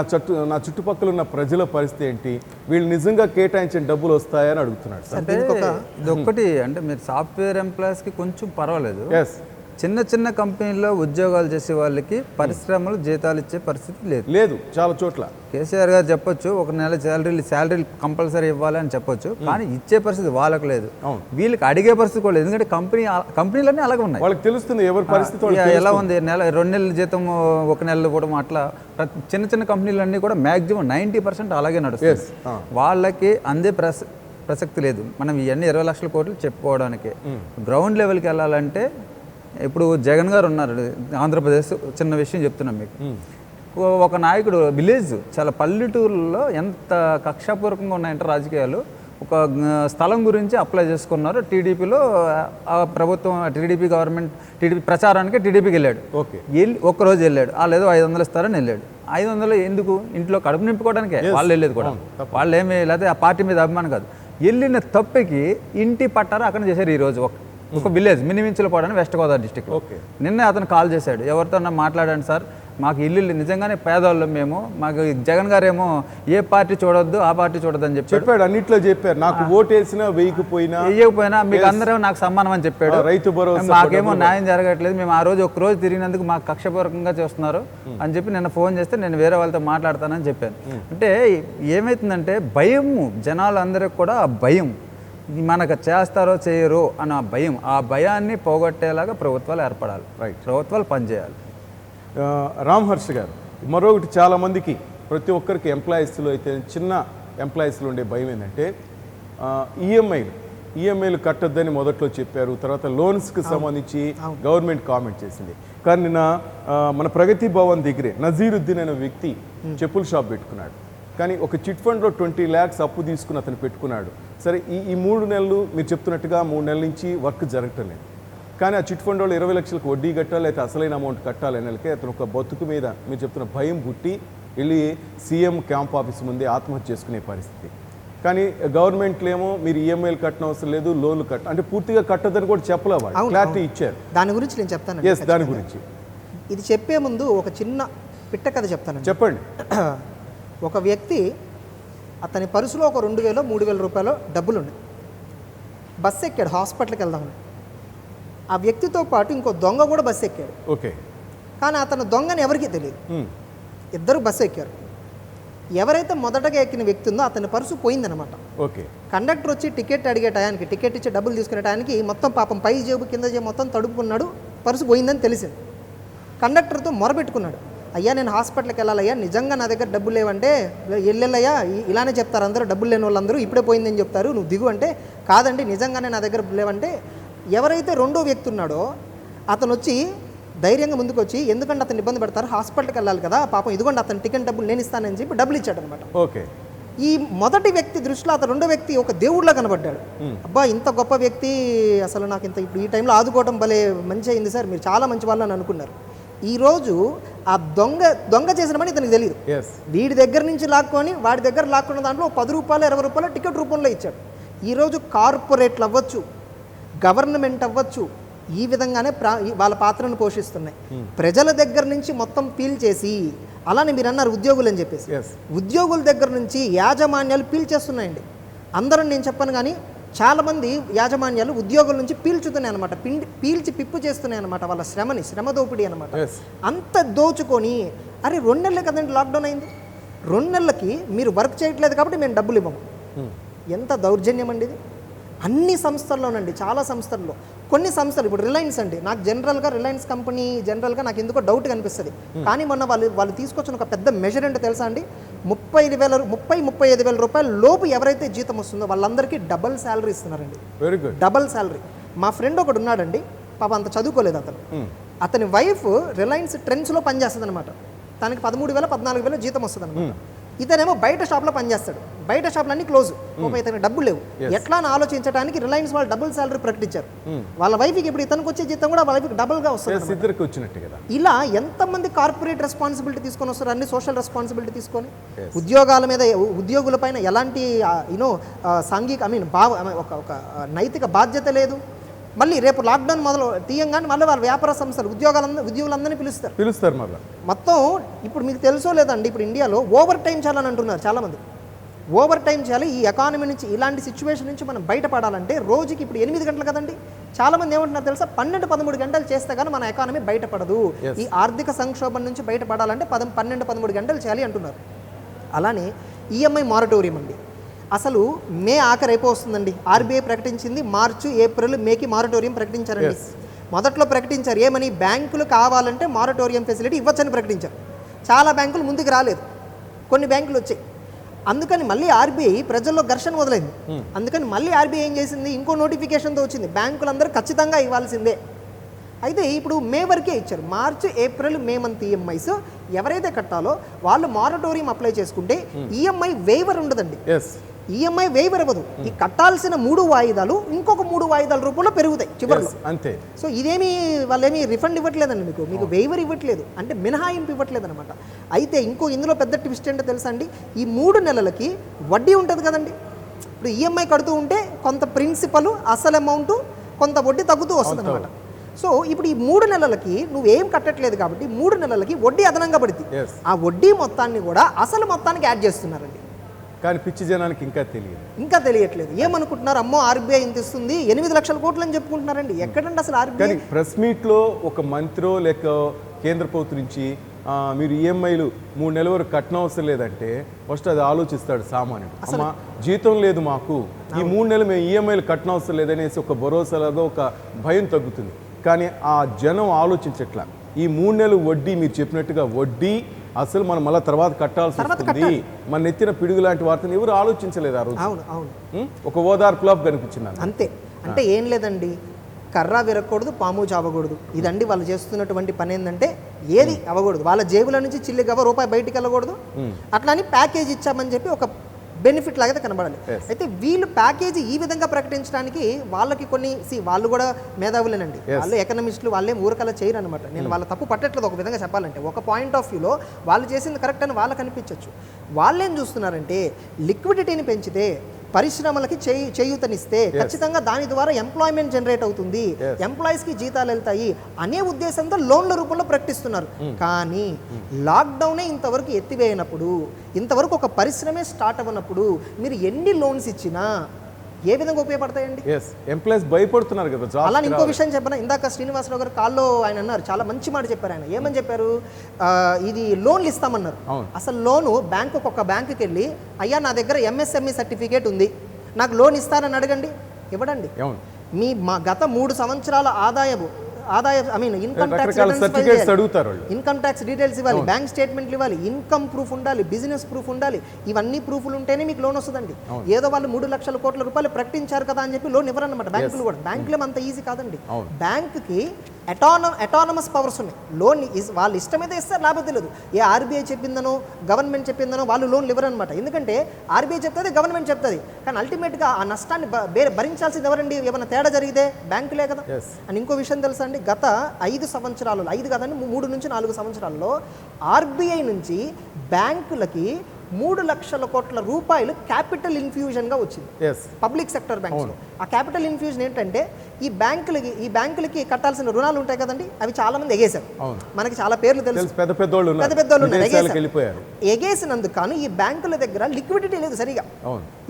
నా చుట్టుపక్కల ఉన్న ప్రజల పరిస్థితి ఏంటి? వీళ్ళు నిజంగా కేటాయించిన డబ్బులు వస్తాయని అడుగుతున్నాడు. అంటే ఇది ఒక్కటి, అంటే మీరు సాఫ్ట్వేర్ ఎంప్లాయీస్కి కొంచెం పర్వాలేదు. చిన్న చిన్న కంపెనీల్లో ఉద్యోగాలు చేసే వాళ్ళకి పరిశ్రమలు జీతాలు ఇచ్చే పరిస్థితి లేదు. లేదు చాలా చోట్ల. కేసీఆర్ గారు చెప్పొచ్చు ఒక నెల శాలరీ కంపల్సరీ ఇవ్వాలి అని చెప్పొచ్చు, కానీ ఇచ్చే పరిస్థితి వాళ్ళకి లేదు. వీళ్ళకి అడిగే పరిస్థితి కూడా లేదు, ఎందుకంటే కంపెనీలన్నీ అలాగే ఉన్నాయి. వాళ్ళకి తెలుస్తుంది ఎవరి పరిస్థితి ఎలా ఉంది, 2 నెలల జీతం 1 నెలలు కూడా అట్లా చిన్న చిన్న కంపెనీలన్నీ కూడా మ్యాక్సిమం 90% అలాగే నడుస్తాయి. వాళ్ళకి అందే ప్రసక్తి లేదు. మనం ఇవన్నీ 20 లక్షల కోట్లు చెప్పుకోవడానికి గ్రౌండ్ లెవెల్కి వెళ్ళాలంటే ఇప్పుడు జగన్ గారు ఉన్నారు ఆంధ్రప్రదేశ్, చిన్న విషయం చెప్తున్నాం మీకు. ఒక నాయకుడు విలేజ్ చాలా పల్లెటూరులో ఎంత కక్షాపూర్వకంగా ఉన్నాయంటే రాజకీయాలు, ఒక స్థలం గురించి అప్లై చేసుకున్నారు టీడీపీలో. ఆ ప్రభుత్వం టీడీపీ గవర్నమెంట్ టీడీపీ ప్రచారానికి టీడీపీకి వెళ్ళాడు. ఒక్కరోజు వెళ్ళాడు, వాళ్ళు ఏదో 500 ఇస్తారని వెళ్ళాడు. 500 ఎందుకు? ఇంట్లో కడుపు నింపుకోవడానికే వాళ్ళు వెళ్ళేది కూడా. వాళ్ళు ఏమి లేకపోతే ఆ పార్టీ మీద అభిమానం కాదు. వెళ్ళిన తప్పికి ఇంటి పట్టారు అక్కడ చేశారు. ఈరోజు ఒక విలేజ్ మినిమించలపాడని వెస్ట్ గోదావరి డిస్టిక్. నిన్నే అతను కాల్ చేశాడు, ఎవరితో మాట్లాడండి సార్, మాకు ఇల్లు నిజంగానే పేదవాళ్ళం మేము, మాకు జగన్ గారు ఏమో ఏ పార్టీ చూడొద్దు ఆ పార్టీ చూడొద్దు అని చెప్పాడు. అన్నిట్లో చెప్పారు, నాకు ఓటేసినా వేయకపోయినా మీకు అందరూ నాకు సమ్మానం అని చెప్పాడు. రైతు భరోసా మాకేమో న్యాయం జరగట్లేదు, మేము ఆ రోజు ఒక రోజు తిరిగినందుకు మాకు కక్షపూర్వకంగా చేస్తున్నారు అని చెప్పి నిన్న ఫోన్ చేస్తే నేను వేరే వాళ్ళతో మాట్లాడతానని చెప్పాను. అంటే ఏమవుతుందంటే భయము, జనాలు అందరికి కూడా ఆ భయం, మనకు చేస్తారో చేయరో అన్న భయం, ఆ భయాన్ని పోగొట్టేలాగా ప్రభుత్వాలు ఏర్పడాలి, ప్రభుత్వాలు పనిచేయాలి. రామ్ హర్ష్ గారు, మరొకటి చాలామందికి ప్రతి ఒక్కరికి ఎంప్లాయీస్లో అయితే చిన్న ఎంప్లాయీస్లో ఉండే భయం ఏంటంటే ఈఎంఐలు కట్టొద్దని మొదట్లో చెప్పారు, తర్వాత లోన్స్కి సంబంధించి గవర్నమెంట్ కామెంట్ చేసింది. కానీ నిన్న మన ప్రగతి భవన్ దగ్గరే నజీరుద్దీన్ అనే వ్యక్తి చెప్పుల షాప్ పెట్టుకున్నాడు. కానీ ఒక చిట్ ఫండ్లో 20 lakhs అప్పు తీసుకుని అతను పెట్టుకున్నాడు. సరే, ఈ 3 నెలలు మీరు చెప్తున్నట్టుగా 3 నెలల నుంచి వర్క్ జరగటం లేదు. కానీ ఆ చిట్ ఫండ్ వాళ్ళు 20 లక్షలకు వడ్డీ కట్టాలి, అయితే అసలైన అమౌంట్ కట్టాలి నెలకే అతను ఒక బతుకు మీద మీరు చెప్తున్న భయం పుట్టి వెళ్ళి సీఎం క్యాంప్ ఆఫీస్ ముందే ఆత్మహత్య చేసుకునే పరిస్థితి. కానీ గవర్నమెంట్లో ఏమో మీరు ఈఎంఐలు కట్టడం అవసరం లేదు, లోన్లు అంటే పూర్తిగా కట్టదని కూడా చెప్పలే, వాళ్ళు క్లారిటీ ఇచ్చారు. దాని గురించి నేను చెప్తాను. దాని గురించి ఇది చెప్పే ముందు ఒక చిన్న పిట్ట కథ చెప్తాను. చెప్పండి. ఒక వ్యక్తి, అతని పర్సులో ఒక 2,000 3,000 రూపాయలు డబ్బులు ఉన్నాయి. బస్సు ఎక్కాడు హాస్పిటల్కి వెళ్దామని. ఆ వ్యక్తితో పాటు ఇంకో దొంగ కూడా బస్సు ఎక్కాడు. ఓకే. కానీ అతను దొంగని ఎవరికీ తెలియదు. ఇద్దరు బస్సు ఎక్కారు. ఎవరైతే మొదటగా ఎక్కిన వ్యక్తి ఉందో అతని పర్సు పోయిందనమాట. ఓకే. కండక్టర్ వచ్చి టికెట్ అడిగే టయానికి, టికెట్ ఇచ్చి డబ్బులు తీసుకునే టయానికి మొత్తం పాపం పై జేబు కింద జేబు మొత్తం తడుపుకున్నాడు. పర్సు పోయిందని తెలిసింది. కండక్టర్తో మొరబెట్టుకున్నాడు, అయ్యా నేను హాస్పిటల్కి వెళ్ళాలయ్యా, నిజంగా నా దగ్గర డబ్బులు లేవంటే, వెళ్ళయ్యా ఇలానే చెప్తారు అందరూ, డబ్బులు లేని వాళ్ళందరూ ఇప్పుడే పోయిందని చెప్తారు, నువ్వు దిగు అంటే, కాదండి నిజంగానే నా దగ్గర లేవంటే, ఎవరైతే రెండో వ్యక్తి ఉన్నాడో అతను వచ్చి ధైర్యంగా ముందుకు వచ్చి, ఎందుకంటే అతను ఇబ్బంది పెడతారు, హాస్పిటల్కి వెళ్ళాలి కదా పాపం, ఇదిగోండి అతని టికెట్ డబ్బులు నేను ఇస్తానని చెప్పి డబ్బులు ఇచ్చాడు అనమాట. ఓకే. ఈ మొదటి వ్యక్తి దృష్టిలో అతను రెండో వ్యక్తి ఒక దేవుడిలా కనబడ్డాడు. అబ్బా ఇంత గొప్ప వ్యక్తి, అసలు నాకు ఇంత ఇప్పుడు ఈ టైంలో ఆదుకోవడం భలే మంచి అయింది సార్, మీరు చాలా మంచి వాళ్ళని అనుకున్నారు. ఈరోజు ఆ దొంగ చేసిన పని ఇతనికి తెలియదు. వీడి దగ్గర నుంచి లాక్కొని వాడి దగ్గర లాక్కున్న దాంట్లో 10 రూపాయలు 20 రూపాయలు టికెట్ రూపంలో ఇచ్చాడు. ఈరోజు కార్పొరేట్లు అవ్వచ్చు, గవర్నమెంట్ అవ్వచ్చు, ఈ విధంగానే వాళ్ళ పాత్రను పోషిస్తున్నాయి. ప్రజల దగ్గర నుంచి మొత్తం పీల్ చేసి, అలానే మీరు అన్నారు ఉద్యోగులు అని చెప్పేసి, ఉద్యోగుల దగ్గర నుంచి యాజమాన్యాలు పీల్ చేస్తున్నాయండి. అందరూ నేను చెప్పను కానీ చాలామంది యాజమాన్యాలు ఉద్యోగుల నుంచి పీల్చుతున్నాయి అనమాట, పీల్చి పిప్పు చేస్తున్నాయి అనమాట, వాళ్ళ శ్రమ దోపిడీ అనమాట. అంత దోచుకొని, అరే 2 నెలలే కదండి లాక్డౌన్ అయింది, 2 నెలలకి మీరు వర్క్ చేయట్లేదు కాబట్టి మేము డబ్బులు ఇవ్వము. ఎంత దౌర్జన్యం అండి ఇది. అన్ని సంస్థల్లోనండి, చాలా సంస్థల్లో, కొన్ని సంస్థలు, ఇప్పుడు రిలయన్స్ అండి, నాకు జనరల్గా రిలయన్స్ కంపెనీ జనరల్గా నాకు ఎందుకో డౌట్ కనిపిస్తుంది. కానీ మొన్న వాళ్ళు తీసుకొచ్చిన ఒక పెద్ద మెజర్ ఏంటో తెలుసా అండి, 35,000 రూపాయల లోపు ఎవరైతే జీతం వస్తుందో వాళ్ళందరికీ డబల్ శాలరీ ఇస్తున్నారండి. Very good. Double salary. మా ఫ్రెండ్ ఒకడు ఉన్నాడండి, పాప అంత చదువుకోలేదు అతను, అతని వైఫ్ రిలయన్స్ ట్రెండ్స్లో పనిచేస్తుంది అనమాట. తనకి 13,000 14,000 జీతం వస్తుంది అనమాట. ఇతనేమో బయట షాప్లో పనిచేస్తాడు, బయట షాప్లు అన్ని క్లోజ్, ఇతనికి డబ్బులు లేవు. ఎట్లా అని ఆలోచించడానికి రిలయన్స్ వాళ్ళు డబుల్ శాలరీ ప్రకటించారు. వాళ్ళ వైఫ్కి ఇప్పుడు ఇతనికి వచ్చే జీతం కూడా వాళ్ళ వైఫ్కి డబుల్గా వస్తుంది. ఇలా ఎంతమంది కార్పొరేట్ రెస్పాన్సిబిలిటీ తీసుకొని వస్తారు, అన్ని సోషల్ రెస్పాన్సిబిలిటీ తీసుకొని ఉద్యోగాల మీద, ఉద్యోగుల పైన ఎలాంటి ఒక నైతిక బాధ్యత లేదు. మళ్ళీ రేపు లాక్డౌన్ మొదలు తీయంగానే మళ్ళీ వాళ్ళ వ్యాపార సంస్థలు ఉద్యోగులందరినీ పిలుస్తారు మళ్ళీ మొత్తం. ఇప్పుడు మీకు తెలుసో లేదండి, ఇప్పుడు ఇండియాలో ఓవర్ టైం చాలా అని అంటున్నారు చాలామంది. ఓవర్ టైం చేయాలి. ఈ ఎకానమీ నుంచి, ఇలాంటి సిచ్యువేషన్ నుంచి మనం బయటపడాలంటే రోజుకి ఇప్పుడు 8 గంటలు కదండి. చాలామంది ఏమంటున్నారు తెలుసా, 12-13 గంటలు చేస్తే కానీ మన ఎకానమీ బయటపడదు. ఈ ఆర్థిక సంక్షోభం నుంచి బయటపడాలంటే 12-13 గంటలు చేయాలి అంటున్నారు. అలానే ఈఎంఐ మారటోరియం అండి. అసలు మే ఆఖరి అయిపోతుందండి. ఆర్బీఐ ప్రకటించింది మార్చి, ఏప్రిల్, మేకి మారటోరియం ప్రకటించారండి. మొదట్లో ప్రకటించారు ఏమని, బ్యాంకులు కావాలంటే మారటోరియం ఫెసిలిటీ ఇవ్వచ్చని ప్రకటించారు. చాలా బ్యాంకులు ముందుకు రాలేదు, కొన్ని బ్యాంకులు వచ్చాయి. అందుకని మళ్ళీ ఆర్బీఐ ప్రజల్లో ఘర్షణ మొదలైంది. అందుకని మళ్ళీ ఆర్బీఐ ఏం చేసింది, ఇంకో నోటిఫికేషన్తో వచ్చింది, బ్యాంకులందరూ ఖచ్చితంగా ఇవ్వాల్సిందే. అయితే ఇప్పుడు మే వరకే ఇచ్చారు. మార్చి, ఏప్రిల్, మే మంత్ ఈఎంఐస్ ఎవరైతే కట్టాలో వాళ్ళు మారటోరియం అప్లై చేసుకుంటే ఈఎంఐ వేవర్ ఉండదండి. ఈఎంఐ వేవర్ ఇవ్వదు. ఈ కట్టాల్సిన 3 వాయిదాలు ఇంకొక 3 వాయిదాల రూపంలో పెరుగుతాయి చివరిలో, అంతే. సో ఇదేమి వాళ్ళేమి రిఫండ్ ఇవ్వట్లేదండి, మీకు వేవర్ ఇవ్వట్లేదు, అంటే మినహాయింపు ఇవ్వట్లేదు అనమాట. అయితే ఇందులో పెద్ద ట్విస్ట్ ఏంటో తెలుసా అండి, ఈ 3 నెలలకి వడ్డీ ఉంటుంది కదండి. ఇప్పుడు ఈఎంఐ కడుతూ ఉంటే కొంత ప్రిన్సిపల్, అసలు అమౌంట్, కొంత వడ్డీ తగ్గుతూ వస్తుంది అనమాట. సో ఇప్పుడు ఈ 3 నెలలకి నువ్వేం కట్టట్లేదు కాబట్టి 3 నెలలకి వడ్డీ అదనంగా పడుతుంది. ఆ వడ్డీ మొత్తాన్ని కూడా అసలు మొత్తానికి యాడ్ చేస్తున్నారండి. కానీ పిచ్చి జనానికి ఇంకా తెలియట్లేదు. ఏమనుకుంటున్నారు, అమ్మో ఆర్బీఐ ఇంత ఇస్తుంది, 8 లక్షల కోట్లు అని చెప్పుకుంటున్నారండి. ఎక్కడండి అసలు ఆర్బీఐ? ప్రెస్ మీట్లో ఒక మంత్రో లేక కేంద్ర ప్రభుత్వం నుంచి మీరు ఈఎంఐలు 3 నెలల వరకు కట్టడం అవసరం లేదంటే ఫస్ట్ అది ఆలోచిస్తాడు సామాన్యుడు. అమ్మా జీతం లేదు మాకు, ఈ 3 నెలలు మేము ఈఎంఐలు కట్టడం అవసరం లేదనేసి ఒక భరోసాలాగా ఒక భయం తగ్గుతుంది. కానీ ఆ జనం ఆలోచించట్లా. ఈ 3 నెలలు వడ్డీ, మీరు చెప్పినట్టుగా వడ్డీ అసలు మనం మళ్ళీ తర్వాత కట్టాల్సి వస్తుంది, మన నెత్తిన పిడుగు లాంటి వార్తను ఎవరు ఆలోచించలేదు ఆ రోజు. ఒక ఓదార్పులా కనిపించింది అంతే. అంటే ఏం లేదండి, కర్ర విరగకూడదు, పాము చావకూడదు. ఇదండి వాళ్ళు చేస్తున్నటువంటి పని. ఏంటంటే ఏది అవ్వకూడదు, వాళ్ళ జేబుల నుంచి చిల్లిగవ రూపాయి బయటికి వెళ్ళకూడదు. అట్లా అని ప్యాకేజ్ ఇచ్చామని చెప్పి ఒక బెనిఫిట్ లాగా కనబడాలి. అయితే వీళ్ళు ప్యాకేజీ ఈ విధంగా ప్రకటించడానికి వాళ్ళకి కొన్ని వాళ్ళు కూడా మేధావులేనండి, వాళ్ళు ఎకనామిస్టులు, వాళ్ళేం ఊరకలా చేయరు అనమాట. నేను వాళ్ళ తప్పు పట్టట్లేదు. ఒక విధంగా చెప్పాలంటే ఒక పాయింట్ ఆఫ్ వ్యూలో వాళ్ళు చేసింది కరెక్ట్ అని వాళ్ళకి అనిపించవచ్చు. వాళ్ళేం చూస్తున్నారంటే లిక్విడిటీని పెంచితే, పరిశ్రమలకి చేయూతనిస్తే ఖచ్చితంగా దాని ద్వారా ఎంప్లాయ్మెంట్ జనరేట్ అవుతుంది, ఎంప్లాయీస్కి జీతాలు వెళ్తాయి అనే ఉద్దేశంతో లోన్ల రూపంలో ప్రకటిస్తున్నారు. కానీ లాక్డౌనే ఇంతవరకు ఎత్తివేయనప్పుడు, ఇంతవరకు ఒక పరిశ్రమే స్టార్ట్ అవ్వనప్పుడు మీరు ఎన్ని లోన్స్ ఇచ్చినా ఏ విధంగా ఉపయోగపడతాయండి? ఎంప్లాయీస్ భయపడుతున్నారు కదా. అలా ఇంకో విషయం చెప్పిన, ఇందాక శ్రీనివాసరావు గారు కాల్లో ఆయన అన్నారు, చాలా మంచి మాట చెప్పారు. ఆయన ఏమని చెప్పారు, ఇది లోన్లు ఇస్తామన్నారు. అసలు లోను ఒక బ్యాంకుకి వెళ్ళి, అయ్యా నా దగ్గర ఎంఎస్ఎంఈ సర్టిఫికేట్ ఉంది, నాకు లోన్ ఇస్తారని అడగండి, ఇవ్వడండి. మా గత 3 సంవత్సరాల ఇన్కమ్ ట్యాక్స్ డీటెయిల్స్ ఇవ్వాలి, బ్యాంక్ స్టేట్మెంట్లు ఇవ్వాలి, ఇన్కమ్ ప్రూఫ్ ఉండాలి, బిజినెస్ ప్రూఫ్ ఉండాలి. ఇవన్నీ ప్రూఫ్లు ఉంటేనే మీకు లోన్ వస్తుందండి. ఏదో వాళ్ళు 3 లక్షల కోట్ల రూపాయలు ప్రకటించారు కదా అని చెప్పి లోన్ ఇవ్వరన్నమాట బ్యాంకులు కూడా. బ్యాంకులు అంత ఈజీ కాదండి. బ్యాంకుకి అటానమస్ పవర్స్ ఉన్నాయి. లోన్ వాళ్ళు ఇష్టమైతే ఇస్తారు, లేకపోతే లేదు. ఏ ఆర్బీఐ చెప్పిందనో గవర్నమెంట్ చెప్పిందనో వాళ్ళు లోన్లు ఇవ్వరనమాట. ఎందుకంటే ఆర్బీఐ చెప్తుంది, గవర్నమెంట్ చెప్తుంది, కానీ అల్టిమేట్గా ఆ నష్టాన్ని భరించాల్సింది ఎవరండి? ఏమైనా తేడా జరిగితే బ్యాంకులే కదా. అండ్ ఇంకో విషయం తెలుసా అండి, గత 5 సంవత్సరాలు, 5 కాదండి 3 నుంచి 4 సంవత్సరాల్లో ఆర్బీఐ నుంచి బ్యాంకులకి 3 లక్షల కోట్ల రూపాయలు క్యాపిటల్ ఇన్ఫ్యూజన్గా వచ్చింది పబ్లిక్ సెక్టర్ బ్యాంక్స్లో. ఆ క్యాపిటల్ ఇన్ఫ్యూజన్ ఏంటంటే ఈ బ్యాంకులకి కట్టాల్సిన రుణాలు ఉంటాయి కదండి, అవి చాలా మంది ఎగేశారు. మనకి చాలా పేర్లు తెలుసు, పెద్ద పెద్దోళ్ళు ఎగేసినందుకు కానీ ఈ బ్యాంకుల దగ్గర లిక్విడిటీ లేదు సరిగా.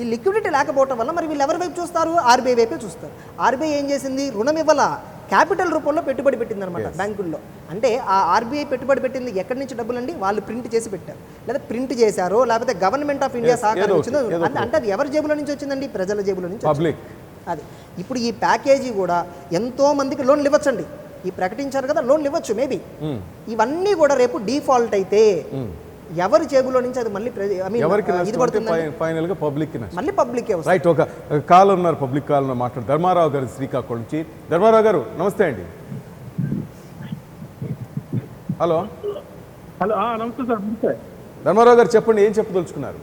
ఈ లిక్విడిటీ లేకపోవడం వల్ల మరి వీళ్ళు ఎవరి వైపు చూస్తారు? ఆర్బీఐ వైపే చూస్తారు. ఆర్బీఐ ఏం చేసింది, రుణం ఇవ్వాల, క్యాపిటల్ రూపంలో పెట్టుబడి పెట్టింది అనమాట బ్యాంకుల్లో. అంటే ఆ ఆర్బీఐ పెట్టుబడి పెట్టింది ఎక్కడి నుంచి డబ్బులు అండి? వాళ్ళు ప్రింట్ చేసి పెట్టారు, లేదా ప్రింట్ చేశారో, లేకపోతే గవర్నమెంట్ ఆఫ్ ఇండియా సహకారం వచ్చిందో. అంటే అది ఎవరి జేబులో నుంచి వచ్చిందండి? ప్రజల జేబులో నుంచి. అది ఇప్పుడు ఈ ప్యాకేజీ కూడా ఎంతో మందికి లోన్లు ఇవ్వచ్చండి. ఈ ప్రకటించారు కదా, లోన్లు ఇవ్వచ్చు మేబీ. ఇవన్నీ కూడా రేపు డిఫాల్ట్ అయితే ఎవరి జేబులో నుంచి అది మళ్ళీ మళ్ళీ పబ్లిక్. రైట్. ఒక కాల్ ఉన్నారు, పబ్లిక్ కాల్ మాట్లాడు. ధర్మారావు గారు శ్రీకాకుళం నుంచి. ధర్మారావు గారు నమస్తే అండి. హలో నమస్తే సార్. నమస్తే ధర్మారావు గారు, చెప్పండి, ఏం చెప్పదలుచుకున్నారు?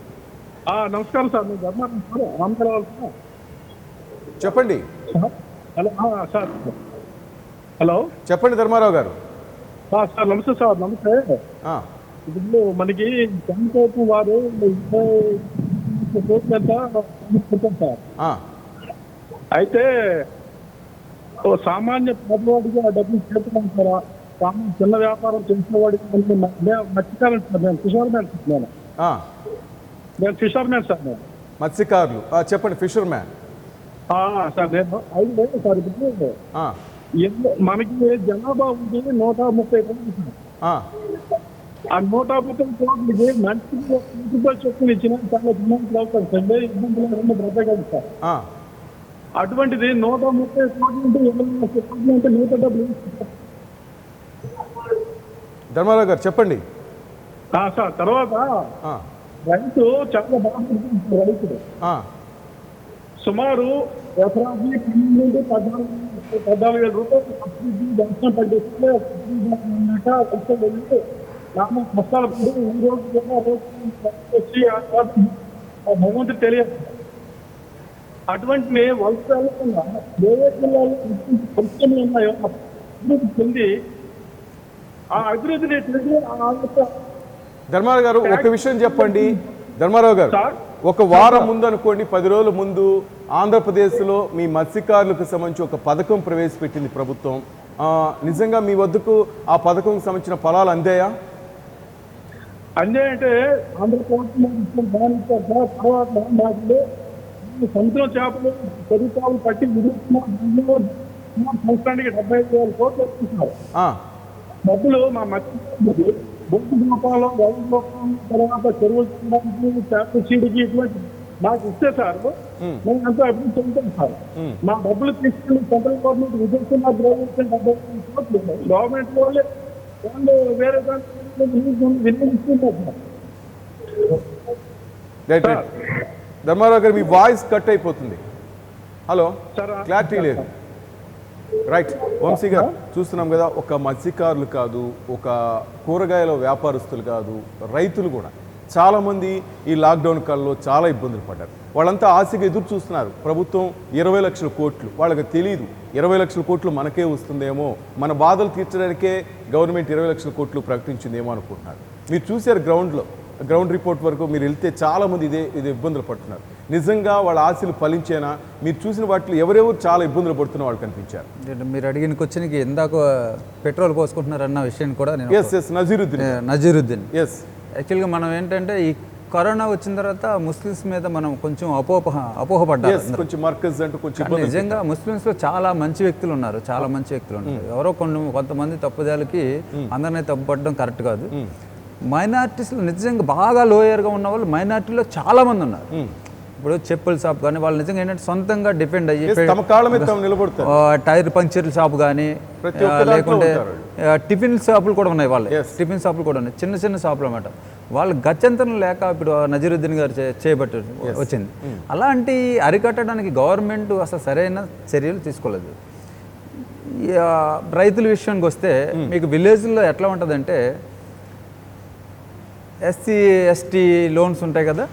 నమస్కారం సార్, నేను ధర్మారావు. చెప్పండి. Hello sir. హలో చెప్పండి ధర్మారావు గారు. సార్ నమస్తే సార్. నమస్తే. ఇప్పుడు మనకి ప్రభుత్వం వారు సార్, అయితే సామాన్య పేదవాడికి ఆ డబ్బులు చేతులంటారా? చిన్న వ్యాపారం చేసిన వాడికి మర్చిపోయాను సార్. నేను కిషోర్ నేను నేను ఫిషర్ మ్యాన్ సార్ నేను. మత్స్యకారులు చెప్పండి, ఫిషర్ మ్యాన్. సార్ నేను అయితే సార్ ఇప్పుడు మనకి జనాభా ఉంది 130 కోట్లు సార్. ఆ 130 కోట్లకి మనిషికి రూపాయలు చొప్పున ఇచ్చిన చాలా ఇబ్బందులు అవుతారు సార్. ఇబ్బందులు రెండు బ్రతకాలి సార్. అటువంటిది 130 కోట్లు అంటే 20 కోట్లు అంటే 170. ధర్మారావు గారు చెప్పండి. సార్ తర్వాత రైతు చాలా బాగుంటుంది. రైతుడు సుమారు ఎకరాకి 12 నుండి 14,000 రూపాయలు సబ్సిడీ దర్శనం పట్టిస్తే కష్టం వెళ్ళి నాన్న కష్టాలు పడి ఈ రోజు వచ్చి భగవంతుడు తెలియదు. అటువంటి వలస వేరే జిల్లాలో పరిశ్రమలు ఉన్నాయో అభివృద్ధి చెంది ఆ అభివృద్ధిని ధర్మారావు గారు ఒక విషయం చెప్పండి. ధర్మారావు గారు, ఒక వారం ముందు అనుకోండి, 10 రోజుల ముందు ఆంధ్రప్రదేశ్లో మీ మత్స్యకారులకు సంబంధించి ఒక పథకం ప్రవేశపెట్టింది ప్రభుత్వం. నిజంగా మీ వద్దకు ఆ పథకం సంబంధించిన ఫలాలు అందాయా? అందాయంటే ఆంధ్రప్రదేశ్ తర్వాత మాకు సముద్రం చేపలు చరిత్రలు పట్టి సంవత్సరానికి 75,000 కోట్లు వస్తున్నారు. డబ్బులు మా మత్స్య బొట్టు రూపంలో గౌరవ రూపం తర్వాత చెరువులు చేయడానికి చేపల సీడికి ఇటువంటి నాకు ఇస్తే సార్ మేము ఎంతో అభివృద్ధి చెందుతాం సార్. మా డబ్బులు తీసుకుని సెంట్రల్ గవర్నమెంట్ విదేశంలో గ్రహించిన 75,000 కోట్లు గవర్నమెంట్ వాళ్ళు వేరే వినియోగిస్తున్నారు సార్. ధర్మారావు గారు, మీ వాయిస్ కట్ అయిపోతుంది. హలో, క్లారిటీ లేదు. రైట్, వంశీ గారు, చూస్తున్నాం కదా, ఒక మత్స్యకారులు కాదు, ఒక కూరగాయల వ్యాపారస్తులు కాదు, రైతులు కూడా చాలామంది ఈ లాక్డౌన్ కాలంలో చాలా ఇబ్బందులు పడ్డారు. వాళ్ళంతా ఆశగా ఎదురు చూస్తున్నారు. ప్రభుత్వం 20 లక్షల కోట్లు, వాళ్ళకి తెలియదు 20 లక్షల కోట్లు మనకే వస్తుందేమో, మన బాధలు తీర్చడానికే గవర్నమెంట్ 20 లక్షల కోట్లు ప్రకటించిందేమో అనుకుంటున్నారు. మీరు చూశారు గ్రౌండ్ రిపోర్ట్ వరకు మీరు వెళ్తే చాలామంది ఇదే ఇబ్బందులు పడుతున్నారు. నిజంగా వాళ్ళ ఆశలు ఫలించేనా? మీరు చూసిన వాటిలో ఎవరెవరు చాలా ఇబ్బందులు పడుతున్న వాళ్ళు కనిపించారు? మీరు అడిగిన క్వశ్చన్కి ఇందాక పెట్రోల్ పోసుకుంటున్నారన్న విషయాన్ని కూడా నేను నజీరుద్దీన్ యాక్చువల్గా మనం ఏంటంటే ఈ కరోనా వచ్చిన తర్వాత ముస్లిమ్స్ మీద మనం కొంచెం అపోహపడ్డారు. నిజంగా ముస్లిమ్స్లో చాలా మంచి వ్యక్తులు ఉన్నారు, ఎవరో కొంతమంది తప్పుదాలకి అందరినీ తప్పుపడడం కరెక్ట్ కాదు. మైనార్టీస్లో నిజంగా బాగా లోయర్గా ఉన్న వాళ్ళు మైనార్టీలో చాలా మంది ఉన్నారు. ఇప్పుడు చెప్పుల షాప్ కానీ వాళ్ళు నిజంగా ఏంటంటే సొంతంగా డిపెండ్ అయ్యి టైర్ పంక్చర్ షాప్ కానీ లేకుంటే టిఫిన్ షాపులు కూడా ఉన్నాయి. చిన్న చిన్న షాపులు అన్నమాట. వాళ్ళు గత్యంతరం లేక ఇప్పుడు నజీరుద్దీన్ గారు చేయబట్టి వచ్చింది. అలాంటి అరికట్టడానికి గవర్నమెంట్ అసలు సరైన చర్యలు తీసుకోలేదు. రైతుల విషయానికి వస్తే మీకు విలేజ్లో ఎట్లా ఉంటుందంటే ఎస్సీ ఎస్టీ లోన్స్ ఉంటాయి కదా,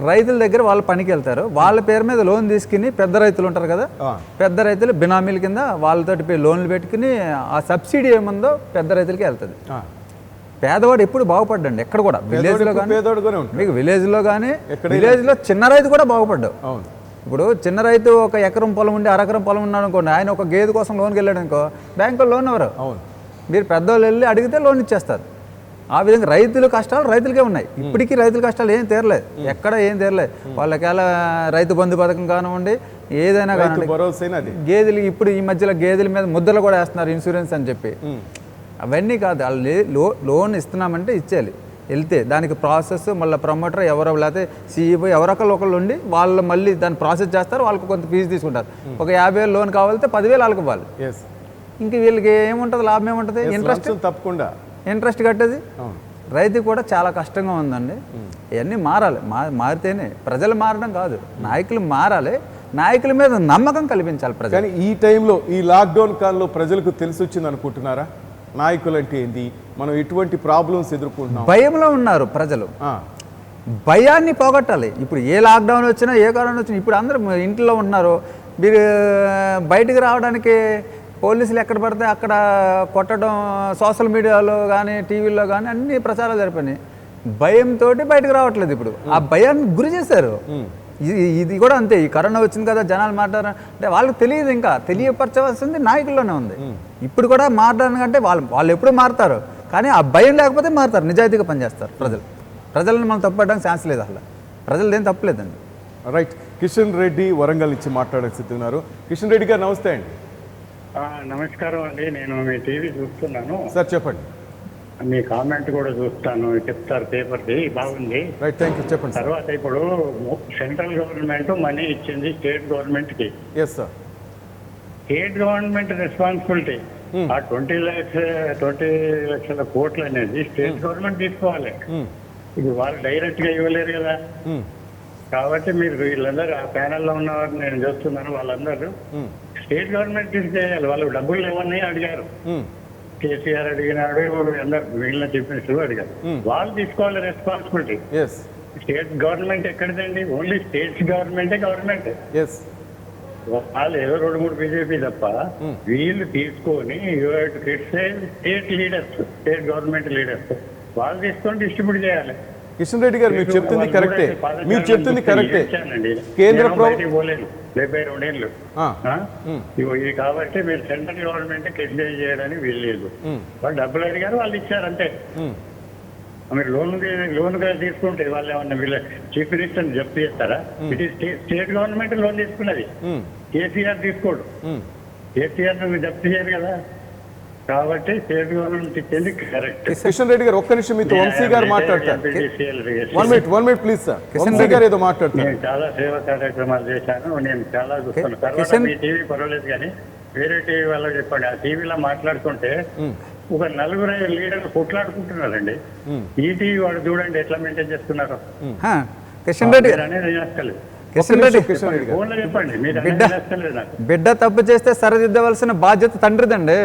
రైతుల దగ్గర వాళ్ళు పనికి వెళ్తారు, వాళ్ళ పేరు మీద లోన్ తీసుకుని పెద్ద రైతులు ఉంటారు కదా, పెద్ద రైతులు బినామీల కింద వాళ్ళతోటి లోన్లు పెట్టుకుని ఆ సబ్సిడీ ఏముందో పెద్ద రైతులకి వెళ్తుంది. పేదవాడు ఎప్పుడు బాగుపడ్డండి ఎక్కడ కూడా, విలేజ్లో కానీ మీకు విలేజ్లో కానీ విలేజ్లో చిన్న రైతు కూడా బాగుపడ్డావు. ఇప్పుడు చిన్న రైతు ఒక ఎకరం పొలం ఉండి అరెకరం పొలం ఉన్నాడు అనుకోండి, ఆయన ఒక గేదె కోసం లోన్కి వెళ్ళాడు అనుకో, బ్యాంకులో లోన్ ఎవరు? మీరు పెద్దవాళ్ళు వెళ్ళి అడిగితే లోన్ ఇచ్చేస్తారు. ఆ విధంగా రైతుల కష్టాలు రైతులకే ఉన్నాయి. ఇప్పటికీ రైతుల కష్టాలు ఏం తీరలేదు, ఎక్కడ ఏం తీరలేదు. వాళ్ళకేలా రైతు బంధు పథకం కానివ్వండి, ఏదైనా కానివ్వండి, గేదెలు ఇప్పుడు ఈ మధ్యలో గేదెల మీద ముద్దలు కూడా వేస్తున్నారు ఇన్సూరెన్స్ అని చెప్పి. అవన్నీ కాదు, వాళ్ళు లోన్ ఇస్తున్నామంటే ఇచ్చేయాలి. వెళ్తే దానికి ప్రాసెస్ మళ్ళీ ప్రమోటర్ ఎవరో లేకపోతే సీఈఓ ఎవరొకళ్ళు ఉండి వాళ్ళు మళ్ళీ దాన్ని ప్రాసెస్ చేస్తారు, వాళ్ళకి కొంత ఫీజు తీసుకుంటారు. ఒక 50,000 లోన్ కావాలంటే 10,000 వాళ్ళకి ఇవ్వాలి. ఇంక వీళ్ళకి ఏముంటుంది, లాభం ఏముంటుంది? ఇంట్రెస్ట్ కట్టేది. రైతు కూడా చాలా కష్టంగా ఉందండి. ఇవన్నీ మారాలి, మారితేనే ప్రజలు మారడం కాదు, నాయకులు మారాలి, నాయకుల మీద నమ్మకం కల్పించాలి ప్రజలు. కానీ ఈ టైంలో ఈ లాక్డౌన్ కాలంలో ప్రజలకు తెలిసి వచ్చింది అనుకుంటున్నారా? నాయకులు అంటే ఏంటి, మనం ఎటువంటి ప్రాబ్లమ్స్ ఎదుర్కొంటున్నాం? భయంలో ఉన్నారు ప్రజలు, భయాన్ని పోగొట్టాలి. ఇప్పుడు ఏ లాక్డౌన్ వచ్చినా ఏ కరోనా వచ్చినా ఇప్పుడు అందరూ ఇంట్లో ఉంటున్నారు. మీరు బయటకు రావడానికి పోలీసులు ఎక్కడ పడితే అక్కడ కొట్టడం, సోషల్ మీడియాలో కానీ టీవీలో కానీ అన్ని ప్రచారాలు జరిపినాయి. భయంతో బయటకు రావట్లేదు. ఇప్పుడు ఆ భయాన్ని గురి చేశారు. ఇది కూడా అంతే. ఈ కరోనా వచ్చింది కదా జనాలు మాట్లాడారు అంటే వాళ్ళకి తెలియదు, ఇంకా తెలియపరచవలసింది నాయకుల్లోనే ఉంది. ఇప్పుడు కూడా మారడానికంటే వాళ్ళు ఎప్పుడు మారుతారు, కానీ ఆ భయం లేకపోతే మారుతారు, నిజాయితీగా పనిచేస్తారు ప్రజలు. ప్రజలను మనం తప్పడానికి ఛాన్స్ లేదు, అసలు ప్రజలది ఏం తప్పలేదండి. రైట్. కిషన్ రెడ్డి వరంగల్ నుంచి మాట్లాడడానికి సిద్ధున్నారు. కిషన్ రెడ్డి గారు నమస్తే అండి. నమస్కారం అండి. నేను మీ టీవీ చూస్తున్నాను, సార్ చెప్పండి. మీ కామెంట్ కూడా చూస్తాను, చెప్తారు పేపర్ది బాగుంది. Right, thank you. చెప్పండి సార్. తర్వాత ఇప్పుడు సెంట్రల్ గవర్నమెంట్ మనీ ఇచ్చింది స్టేట్ గవర్నమెంట్ కి. Yes sir. State government responsibility. ఆ 20 లక్షల కోట్లు అనేది స్టేట్ గవర్నమెంట్ తీసుకోవాలి. ఇది వాళ్ళు డైరెక్ట్ గా ఇవ్వలేరు కదా. కాబట్టి మీరు వీళ్ళందరూ ఆ ప్యానెల్లో ఉన్న వారిని నేను చూస్తున్నాను, వాళ్ళందరూ స్టేట్ గవర్నమెంట్ తీసేయాలి. వాళ్ళు డబ్బులు ఇవ్వని అడిగారు, కేసీఆర్ అడిగినాడు, అందరు మిగిలిన చీఫ్ మినిస్టర్ అడిగారు. వాళ్ళు తీసుకోవాలి రెస్పాన్సిబిలిటీ. స్టేట్ గవర్నమెంట్ ఎక్కడిదండి? Only state government. వాళ్ళు ఏదో 2-3 బీజేపీ తప్ప వీళ్ళు తీసుకొని state leaders, state government leaders వాళ్ళు తీసుకొని డిస్ట్రిబ్యూట్ చేయాలి. కిషన్ రెడ్డి గారు మీరు చెప్తుంది కరెక్టే, మీరు చెప్తుంది కరెక్టే. కేంద్ర ప్రభుత్వం 72 ఏళ్ళు ఇవి కాబట్టి మీరు సెంట్రల్ గవర్నమెంట్ క్రిటిసైజ్ చేయడానికి వీల్లేదు. వాళ్ళు డబ్బులు అడిగారు, వాళ్ళు ఇచ్చారు అంతే. మీరు లోన్గా తీసుకుంటే వాళ్ళు ఏమన్నా వీళ్ళ చీఫ్ మినిస్టర్ జప్తు చేస్తారా? It is state government loan తీసుకున్నది, కేసీఆర్ తీసుకోడు. కేసీఆర్ జప్తు చేయరు కదా. కాబట్టి స్టేట్ గవర్నమెంట్ ఇచ్చేది కరెక్ట్. కిషన్ రెడ్డి గారు ఒక్క నిమిషం మీతో వంశీ గారు మాట్లాడతారు. 1 minute ప్లీజ్ సార్. వంశీ గారు ఏదో మాట్లాడతారు. నేను చాలా సేవా కార్యక్రమాలు చేశాను, నేను చాలా చూస్తాను. తర్వాత మీ టీవీ పర్వాలేదు కానీ వేరే టీవీ వాళ్ళకి చెప్పండి. ఆ టీవీలో మాట్లాడుతుంటే ఒక 4 లీడర్లు కొట్లాడుకుంటున్నారండి. ఈ టీవీ వాడు చూడండి ఎట్లా మెయింటైన్ చేస్తున్నారు. కిషన్ రెడ్డి అనేది చేస్తలేదు. కిషన్ రెడ్డి ఫోన్లో చెప్పండి, మీరు చేస్తలేదు. నాకు బిడ్డ తప్పు చేస్తే సరిదిద్దవలసిన బాధ్యత తండ్రిదండి.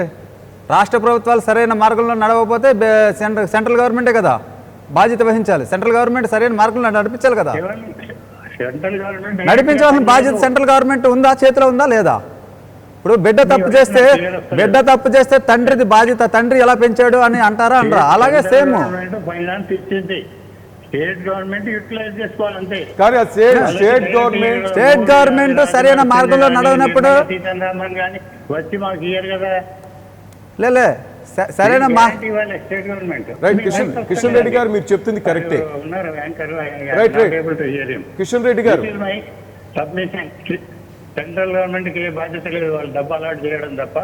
రాష్ట్ర ప్రభుత్వాలు సరైన మార్గంలో నడవకపోతే సెంట్రల్ గవర్నమెంటే కదా బాధ్యత వహించాలి. సెంట్రల్ గవర్నమెంట్ సరైన మార్గంలో నడిపించాలి కదా. సెంట్రల్ గవర్నమెంట్ నడిపించాల్సిన బాధ్యత సెంట్రల్ గవర్నమెంట్ ఉందా, చేతిలో ఉందా లేదా? ఇప్పుడు బిడ్డ తప్పు చేస్తే తండ్రిది బాధ్యత. తండ్రి ఎలా పెంచాడు అని అంటారా అనరా? అలాగే సేమ్ ఫైనాన్స్ ఇచ్చింది, స్టేట్ గవర్నమెంట్ యూటిలైజ్ చేసుకోవాలి అంతే. కానీ స్టేట్ గవర్నమెంట్ సరైన మార్గంలో నడవనప్పుడు సీతారామన్ కానీ వచ్చి మాకు ఇయ్యరు కదా. లేలే సరైన state government. Right. Kishan Reddy గారు మీరు చెప్తుంది కరెక్టే. ఉన్నారు యాంకర్. రైట్. కిషన్ రెడ్డి గారు సబ్మిషన్ సెంట్రల్ గవర్నమెంట్ కి ఏ బాధ్యత లేదు, వాళ్ళు డబ్బు అలాట్ చేయడం తప్ప.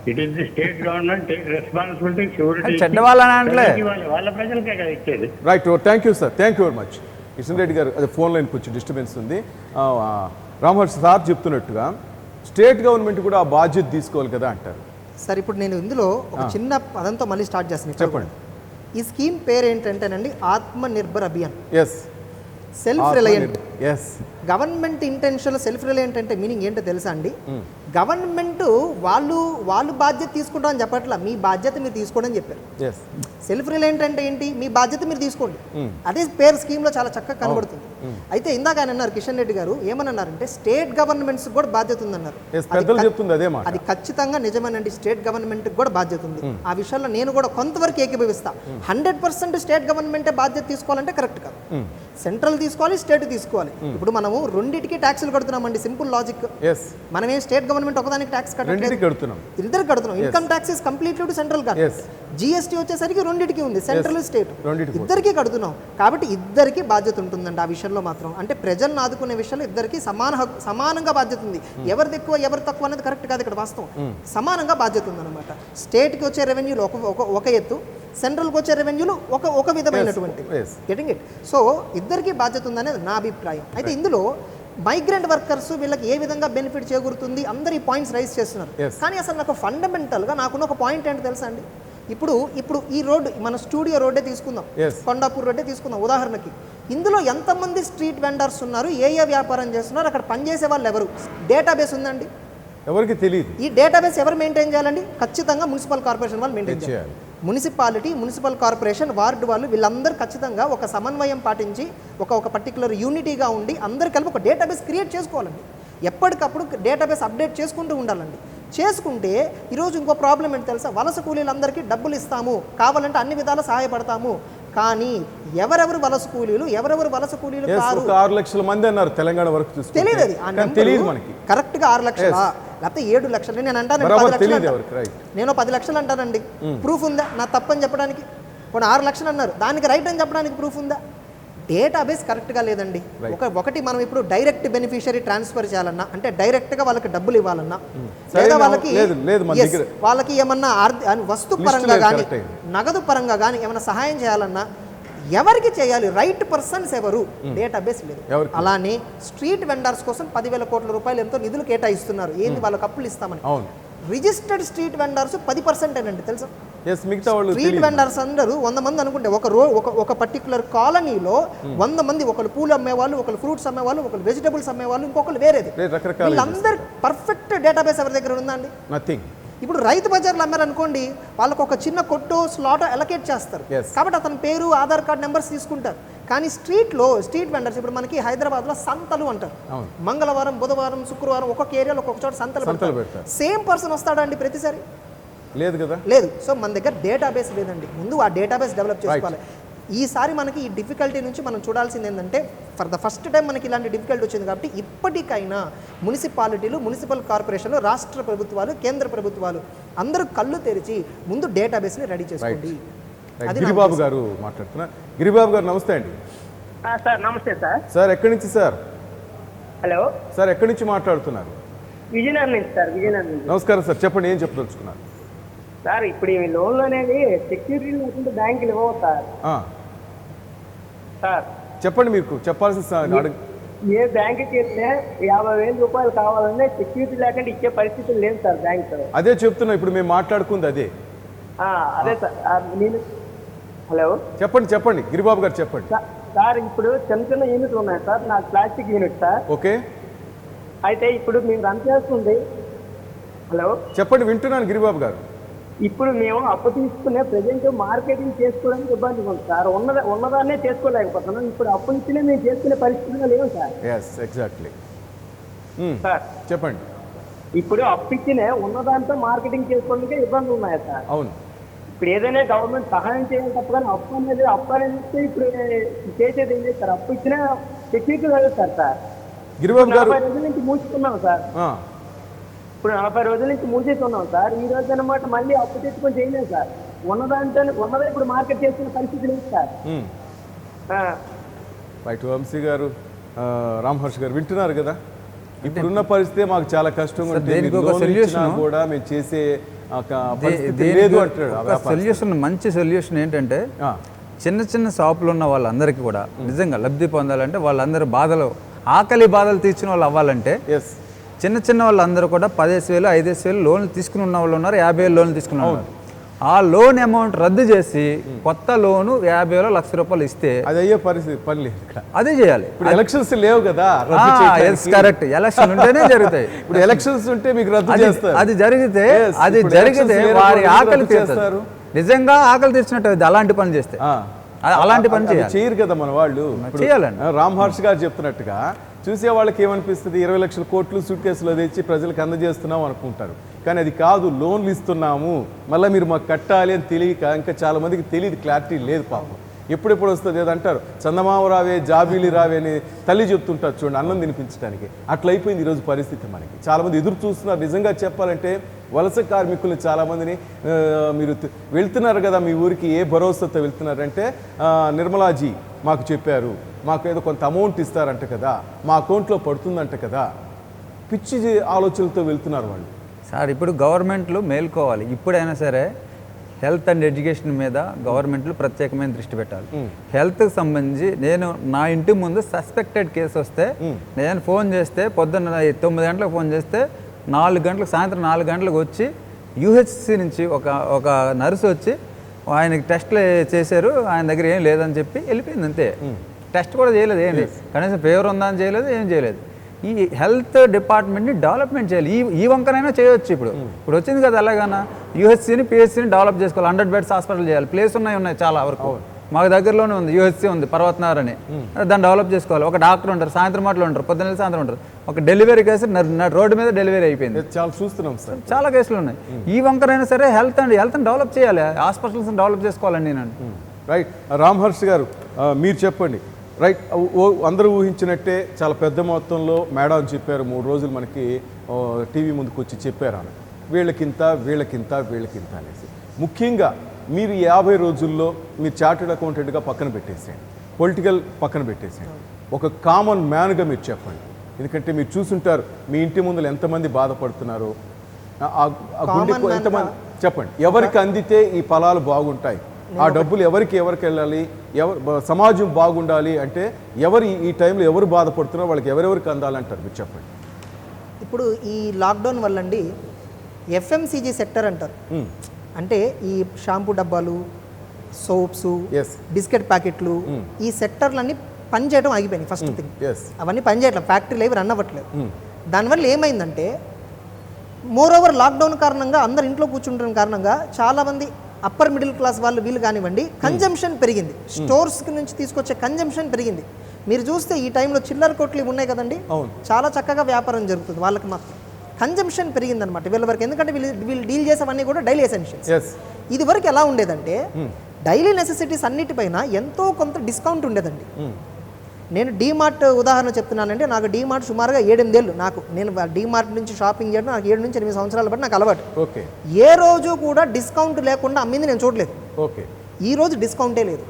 It is the state government take responsibility, surety. వాళ్ళ ప్రజలకే కదా ఇచ్చేది. Right. Thank you sir, thank you very much. Kishan Reddy గారు అది ఫోన్ లైన్ కొంచెం డిస్టర్బెన్స్ ఉంది. రామహర్షి సార్ చెప్తున్నట్టుగా స్టేట్ గవర్నమెంట్ కూడా ఆ బాధ్యత తీసుకోవాలి కదా అంటారు. సార్ ఇప్పుడు నేను ఇందులో ఒక చిన్న పదంతో మళ్ళీ స్టార్ట్ చేస్తాను. చెప్పండి. ఈ స్కీమ్ పేరు ఏంటంటేనండి Atma Nirbhar Abhiyan. Yes. Self reliant. Yes. Government intention self reliant అంటే మీనింగ్ ఏంటో తెలుసా అండి? గవర్నమెంట్ వాళ్ళు బాధ్యత తీసుకుంటాం అని చెప్పట్లా, మీ బాధ్యత మీరు తీసుకోండి అని చెప్పారు. సెల్ఫ్ రిలయంట్ అంటే ఏంటి? మీ బాధ్యత మీరు తీసుకోండి. అదే పేరు స్కీమ్లో చాలా చక్కగా కనబడుతుంది. అయితే ఇందాక ఆయన అన్నారు కిషన్ రెడ్డి గారు ఏమన్నారంటే స్టేట్ గవర్నమెంట్స్ కూడా బాధ్యత ఉందన్నారు. అది ఖచ్చితంగా నిజమేనండి. స్టేట్ గవర్నమెంట్ కూడా బాధ్యత ఉంది. ఆ విషయంలో నేను కూడా కొంతవరకు ఏకీభవిస్తా. 100% స్టేట్ గవర్నమెంటే బాధ్యత తీసుకోవాలంటే కరెక్ట్ కాదు. సెంట్రల్ తీసుకోవాలి, స్టేట్ తీసుకోవాలి. ఇప్పుడు మనము రెండింటికి ట్యాక్సులు కడుతున్నామండి. Simple logic. మనం ఏం స్టేట్ గవర్నమెంట్ ఒకదానికి ట్యాక్స్ కట్టట్లేదు, ఇద్దరు కడుతున్నాం. Income tax is completely central కాదు. జిఎస్టీ వచ్చేసరికి రెండింటికి ఉంది, సెంట్రల్ స్టేట్ ఇద్దరికి కడుతున్నాం. కాబట్టి ఇద్దరికి బాధ్యత ఉంటుందండి ఆ విషయంలో మాత్రం. అంటే ప్రజలను ఆదుకునే విషయంలో ఇద్దరికి సమానంగా బాధ్యత ఉంది. ఎవరిది ఎక్కువ ఎవరు తక్కువ అనేది కరెక్ట్ కాదు ఇక్కడ వాస్తవం. సమానంగా బాధ్యత ఉందన్నమాట. స్టేట్కి వచ్చే రెవెన్యూలు ఒక ఎత్తు, సెంట్రల్కి వచ్చే రెవెన్యూలు ఒక విధమైనటువంటి గెటింగ్ ఇట్. సో ఇద్దరికి బాధ్యత ఉందనేది నా అభిప్రాయం. అయితే ఇందులో మైగ్రెంట్ వర్కర్స్ వీళ్ళకి ఏ విధంగా బెనిఫిట్ చేకూరుతుంది, అందరు ఈ పాయింట్స్ రైజ్ చేస్తున్నారు. కానీ అసలు నాకు ఫండమెంటల్గా నాకున్న ఒక పాయింట్ ఏంటో తెలుసా అండి? ఇప్పుడు ఈ రోడ్డు మన స్టూడియో రోడ్డే తీసుకుందాం, కొండాపూర్ రోడ్డే తీసుకుందాం ఉదాహరణకి. ఇందులో ఎంతమంది స్ట్రీట్ వెండర్స్ ఉన్నారు, ఏ వ్యాపారం చేస్తున్నారు, అక్కడ పనిచేసే వాళ్ళు ఎవరు, డేటాబేస్ ఉందండి? ఎవరికి తెలియదు. ఈ డేటాబేస్ ఎవరు మెయింటైన్ చేయాలండి? ఖచ్చితంగా మున్సిపల్ కార్పొరేషన్ వాళ్ళు మెయింటైన్ చేయాలి. మున్సిపాలిటీ, మున్సిపల్ కార్పొరేషన్, వార్డు వాళ్ళు వీళ్ళందరూ ఖచ్చితంగా ఒక సమన్వయం పాటించి ఒక పర్టికులర్ యూనిటీగా ఉండి అందరు కలిపి ఒక డేటాబేస్ క్రియేట్ చేసుకోవాలండి. ఎప్పటికప్పుడు డేటాబేస్ అప్డేట్ చేసుకుంటూ ఉండాలండి. చేసుకుంటే ఈరోజు ఇంకో ప్రాబ్లం ఏంటి తెలుసా? వలస కూలీలందరికీ డబ్బులు ఇస్తాము, కావాలంటే అన్ని విధాలు సహాయపడతాము. కానీ ఎవరెవరు వలస కూలీలు కాదు. 6 లక్షల మంది అన్నారు తెలంగాణ వరకు. తెలియదు, అది తెలియదు మనకి. కరెక్ట్గా 6 లక్షలా లేకపోతే 7 లక్షలు? నేను అంటాను 10 లక్షలు, నేను 10 లక్షలు అంటానండి. ప్రూఫ్ ఉందా నా తప్పని చెప్పడానికి? కొన్ని 6 లక్షలు అన్నారు, దానికి రైట్ అని చెప్పడానికి ప్రూఫ్ ఉందా? డేటాబేస్ కరెక్ట్గా లేదండి. ఒకటి మనం ఇప్పుడు డైరెక్ట్ బెనిఫిషియరీ ట్రాన్స్ఫర్ చేయాలన్నా, అంటే డైరెక్ట్గా వాళ్ళకి డబ్బులు ఇవ్వాలన్నా, లేదా వాళ్ళకి ఏమన్నా వస్తు పరంగా కానీ నగదు పరంగా కానీ ఏమన్నా సహాయం చేయాలన్నా ఎవరికి చేయాలి? రైట్ పర్సన్స్ ఎవరు? డేటాబేస్ లేదు. అలానే స్ట్రీట్ వెండర్స్ కోసం 10,000 కోట్ల రూపాయలు ఎంతో నిధులు కేటాయిస్తున్నారు. ఏంది వాళ్ళకి అప్పులు ఇస్తామని. రిజిస్టర్డ్ స్ట్రీట్ వెండర్స్ 10% అండి తెలుసా? స్ట్రీట్ వెండర్స్ అందరూ 100 మంది అనుకుంటే ఒక పర్టికులర్ కాలనీలో 100 మంది, ఒకళ్ళు పూలు అమ్మేవాళ్ళు, ఒకళ్ళు ఫ్రూట్స్ అమ్మేవాళ్ళు, ఒకళ్ళు వెజిటబుల్స్ అమ్మేవాళ్ళు, ఇంకొకళ్ళు వేరేది. వీళ్ళందరూ పర్ఫెక్ట్ డేటాబేస్ ఎవరి దగ్గర ఉందా అండి? నథింగ్. ఇప్పుడు రైతు బజార్లు అమ్మారనుకోండి, వాళ్ళకు ఒక చిన్న కొట్టు స్లాట్ అలొకేట్ చేస్తారు, కాబట్టి అతని పేరు ఆధార్ కార్డ్ నెంబర్స్ తీసుకుంటారు. కానీ స్ట్రీట్ వెండర్స్ ఇప్పుడు మనకి హైదరాబాద్లో సంతలు అంటారు. మంగళవారం, బుధవారం, శుక్రవారం ఒక్కొక్క ఏరియాలో ఒక్కొక్క చోట సంతలు పెడతారు. సేమ్ పర్సన్ వస్తాడా అండి ప్రతిసారి? లేదు కదా, లేదు. సో మన దగ్గర డేటాబేస్ లేదండి. ముందు ఆ డేటాబేస్ డెవలప్ చేసుకోవాలి. ఈసారి మనకి ఈ డిఫికల్టీ నుంచి మనం చూడాల్సింది ఏంటంటే, ఫర్ ద ఫస్ట్ టైం మనకి ఇలాంటి డిఫికల్టీ వచ్చింది కాబట్టి ఇప్పటికైనా మున్సిపాలిటీలు, మున్సిపల్ కార్పొరేషన్లు, రాష్ట్ర ప్రభుత్వాలు, కేంద్ర ప్రభుత్వాలు అందరూ కళ్ళు తెరిచి ముందు డేటాబేస్ని రెడీ చేసుకోండి. గిరిబాబు గారు మాట్లాడుతున్నారు. గిరిబాబు గారు నమస్తే అండి. సార్ నమస్తే సార్. సార్ ఎక్కడి నుంచి సార్? హలో సార్ ఎక్కడి నుంచి మాట్లాడుతున్నారు? విజయనగరం నుంచి సార్. విజయనగరం నుంచి. నమస్కారం సార్, చెప్పండి ఏం చెప్పదలుచుకున్నారు? సార్ ఇప్పుడు ఈ లోన్లు అనేది సెక్యూరిటీ లేకుంటే బ్యాంకులు ఇవ్వవు సార్. సార్ చెప్పండి, మీకు చెప్పాల్సిన ఏ బ్యాంకుకి వెళ్తే 50,000 రూపాయలు కావాలంటే సెక్యూరిటీ లేకుండా ఇచ్చే పరిస్థితులు లేదు సార్ బ్యాంక్. అదే చెప్తున్నా, ఇప్పుడు మేము మాట్లాడుకుంది అదే. అదే సార్ నేను. హలో చెప్పండి గిరిబాబు గారు చెప్పండి. సార్ ఇప్పుడు చిన్న యూనిట్లు ఉన్నాయి సార్, నాకు ప్లాస్టిక్ యూనిట్ సార్. ఓకే, అయితే ఇప్పుడు మేము రన్ చేస్తుంది. హలో చెప్పండి, వింటున్నాను గిరిబాబు గారు. ఇప్పుడు మేము అప్పు తీసుకునే ప్రజెంట్ మార్కెటింగ్ చేసుకోవడానికి ఇబ్బంది ఉంది సార్. ఉన్నదాన్నే చేసుకోలేకపోతున్నాం. ఇప్పుడు అప్పు ఇచ్చినే మేము చేసుకునే పరిస్థితిలో లేవు సార్. ఎగ్జాక్ట్లీ సార్ చెప్పండి. ఇప్పుడు అప్పు ఇచ్చినే ఉన్నదాంతో మార్కెటింగ్ చేసుకోవడానికి ఇబ్బందులు ఉన్నాయి సార్. అవును. ఇప్పుడు ఏదైనా గవర్నమెంట్ సహాయం చేయాలి తప్ప కానీ అప్పు అనేది ఇప్పుడు చేసేది ఏం చేస్తారు? అప్పు ఇచ్చినా సెక్యూరిటీ చదువుతారు సార్. గిరిబాబు గారు 40 రోజుల నుంచి మూసుకున్నాం సార్. ఇప్పుడు 40 రోజుల నుంచి మూసేసి ఉన్నాం సార్. ఈ రోజు అనమాట మళ్ళీ అప్పు తెచ్చుకొని చేయలేదు సార్. ఉన్నదే ఇప్పుడు మార్కెట్ చేసుకునే పరిస్థితి లేదు సార్. రైట్. వంశీ గారు, రామ్హర్ష్ గారు వింటున్నారు కదా. ఇప్పుడున్న పరిస్థితి మాకు చాలా కష్టంగా ఉంటుంది కూడా మేము చేసే లేదు అంటాడు. సొల్యూషన్, మంచి సొల్యూషన్ ఏంటంటే చిన్న షాపులు ఉన్న వాళ్ళందరికీ కూడా నిజంగా లబ్ధి పొందాలంటే, వాళ్ళందరూ ఆకలి బాధలు తీర్చిన వాళ్ళు అవ్వాలంటే చిన్న వాళ్ళందరూ కూడా 10,000, 5,000 లోన్లు తీసుకుని ఉన్న వాళ్ళు ఉన్నారు, 50,000 లోన్లు తీసుకున్న వాళ్ళు. ఆ లోన్ అమౌంట్ రద్దు చేసి కొత్త లోను 50,000, 1,00,000 రూపాయలు ఇస్తే అది అయ్యే పరిస్థితి పని లేదు. అదే చేయాలి. ఇప్పుడు ఎలక్షన్స్ లేవు కదా. కరెక్ట్, ఎలక్షన్ ఉంటేనే జరుగుతాయి. ఇప్పుడు ఎలక్షన్స్ ఉంటే మీకు రద్దు చేస్తారు. అది జరిగితే వారి ఆకలి తీరుస్తారు. నిజంగా ఆకలి తీర్చినట్టు అలాంటి పని చేస్తే. అలాంటి పని చేయరు కదా మన వాళ్ళు. చేయాలండి. రామ్హర్ష్ గారు చెప్తున్నట్టుగా చూసే వాళ్ళకి ఏమనిపిస్తుంది? 20 లక్షల కోట్లు సూట్ కేసులో తెచ్చి ప్రజలకు అందజేస్తున్నాం అనుకుంటారు. కానీ అది కాదు, లోన్లు ఇస్తున్నాము, మళ్ళీ మీరు మాకు కట్టాలి అని తెలియక ఇంకా చాలా మందికి తెలియదు, క్లారిటీ లేదు పాపం. ఎప్పుడెప్పుడు వస్తుంది ఏదంటారు, చందమామ రావే జాబీలి రావే అని తల్లి చెప్తుంటారు చూడండి, అన్నం తినిపించడానికి. అట్లా అయిపోయింది ఈరోజు పరిస్థితి మనకి. చాలామంది ఎదురు చూస్తున్నారు. నిజంగా చెప్పాలంటే వలస కార్మికులు చాలామందిని మీరు వెళ్తున్నారు కదా మీ ఊరికి, ఏ భరోసాతో వెళ్తున్నారంటే నిర్మలాజీ మాకు చెప్పారు, మాకు ఏదో కొంత అమౌంట్ ఇస్తారంట కదా, మా అకౌంట్లో పడుతుందంట కదా, పిచ్చి ఆలోచనలతో వెళ్తున్నారు వాళ్ళు. సార్ ఇప్పుడు గవర్నమెంట్లు మేల్కోవాలి. ఇప్పుడైనా సరే హెల్త్ అండ్ ఎడ్యుకేషన్ మీద గవర్నమెంట్లు ప్రత్యేకమైన దృష్టి పెట్టాలి. హెల్త్కి సంబంధించి నా ఇంటి ముందు సస్పెక్టెడ్ కేసు వస్తే నేను ఫోన్ చేస్తే పొద్దున్న 9 గంటలకు ఫోన్ చేస్తే 4 గంటలకు, సాయంత్రం 4 గంటలకు వచ్చి యూహెచ్సి నుంచి ఒక నర్సు వచ్చి ఆయనకి టెస్ట్లు చేశారు, ఆయన దగ్గర ఏం లేదని చెప్పి వెళ్ళిపోయింది అంతే. టెస్ట్ కూడా చేయలేదు, ఏం లేదు, కనీసం ఫీవర్ ఉందా అని చేయలేదు, ఏం చేయలేదు. ఈ హెల్త్ డిపార్ట్మెంట్ని డెవలప్మెంట్ చేయాలి. ఈ వంకనైనా చేయొచ్చు. ఇప్పుడు వచ్చింది కదా ఎలాగైనా యూహెచ్సిని, పిహెచ్సిని డెవలప్ చేసుకోవాలి. 100 బెడ్స్ హాస్పిటల్ చేయాలి. ప్లేస్ ఉన్నాయి చాలా వరకు. మాకు దగ్గరలోనే ఉంది యూహెచ్సి ఉంది, పర్వతనగర్ అని. దాన్ని డెవలప్ చేసుకోవాలి. ఒక డాక్టర్ ఉంటారు, సాయంత్రం మాటలు ఉంటారు, పొద్దున్న సాయంత్రం ఉంటారు. ఒక డెలివరీ కేసు రోడ్డు మీద డెలివరీ అయిపోయింది. చాలా చూస్తున్నాం సార్, చాలా కేసులు ఉన్నాయి. ఈ వంకరైనా సరే హెల్త్ని డెవలప్ చేయాలి, హాస్పిటల్స్ని డెవలప్ చేసుకోవాలండి నేను. రైట్. రామ్హర్ష్ గారు మీరు చెప్పండి. రైట్. అందరూ ఊహించినట్టే చాలా పెద్ద మొత్తంలో మేడం చెప్పారు, 3 రోజులు మనకి టీవీ ముందుకు వచ్చి చెప్పారు అని, వీళ్ళకింత వీళ్ళకింత వీళ్ళకింత అనేసి. ముఖ్యంగా మీరు 50 రోజుల్లో మీరు చార్టెడ్ అకౌంటెంట్గా పక్కన పెట్టేసేయండి. పొలిటికల్ పక్కన పెట్టేసేయండి, ఒక కామన్ మ్యాన్గా మీరు చెప్పండి. ఎందుకంటే మీరు చూసుంటారు మీ ఇంటి ముందు ఎంతమంది బాధపడుతున్నారు, గుండెకు ఎంతమంది చెప్పండి. ఎవరికి అందితే ఈ ఫలాలు బాగుంటాయి, ఆ డబ్బులు ఎవరికి వెళ్ళాలి, సమాజం బాగుండాలి అంటే ఎవరు ఈ టైంలో ఎవరు బాధపడుతున్నారో వాళ్ళకి ఎవరెవరికి అందాలంటారు మీరు చెప్పండి. ఇప్పుడు ఈ లాక్డౌన్ వల్ల అండి ఎఫ్ఎంసీజీ సెక్టర్ అంటారు, అంటే ఈ షాంపూ డబ్బాలు, సోప్స్, బిస్కెట్ ప్యాకెట్లు, ఈ సెక్టర్లన్నీ పనిచేయడం ఆగిపోయినాయి. ఫస్ట్ థింగ్ అవన్నీ పనిచేయట్లేదు, ఫ్యాక్టరీలు ఏవి రన్ అవ్వట్లేదు. దానివల్ల ఏమైందంటే మోర్ ఓవర్ లాక్డౌన్ కారణంగా అందరు ఇంట్లో కూర్చుంటున్న కారణంగా చాలామంది అప్పర్ మిడిల్ క్లాస్ వాళ్ళు వీళ్ళు కానివ్వండి, కన్జంప్షన్ పెరిగింది. స్టోర్స్కి నుంచి తీసుకొచ్చే కన్జంప్షన్ పెరిగింది. మీరు చూస్తే ఈ టైంలో చిల్లర కొట్లు ఉన్నాయి కదండి, చాలా చక్కగా వ్యాపారం జరుగుతుంది. వాళ్ళకి మాత్రం కన్జంప్షన్ పెరిగిందనమాట వీళ్ళ వరకు. ఎందుకంటే వీళ్ళు డీల్ చేసేవన్నీ కూడా డైలీ ఎసెన్షియల్స్. ఇది వరకు ఎలా ఉండేదంటే డైలీ నెసెసిటీస్ అన్నిటిపైన ఎంతో కొంత డిస్కౌంట్ ఉండేదండి. నేను డీమార్ట్ ఉదాహరణ చెప్తున్నానంటే, నాకు డీమార్ట్ సుమారుగా 7-8 ఏళ్ళు. నేను డీమార్ట్ నుంచి షాపింగ్ చేయడం నాకు 7 నుంచి 8 సంవత్సరాల బట్టి నాకు అలవాటు. ఏ రోజు కూడా డిస్కౌంట్ లేకుండా అమ్మింది నేను చూడలేదు. ఈ రోజు డిస్కౌంటే లేదు,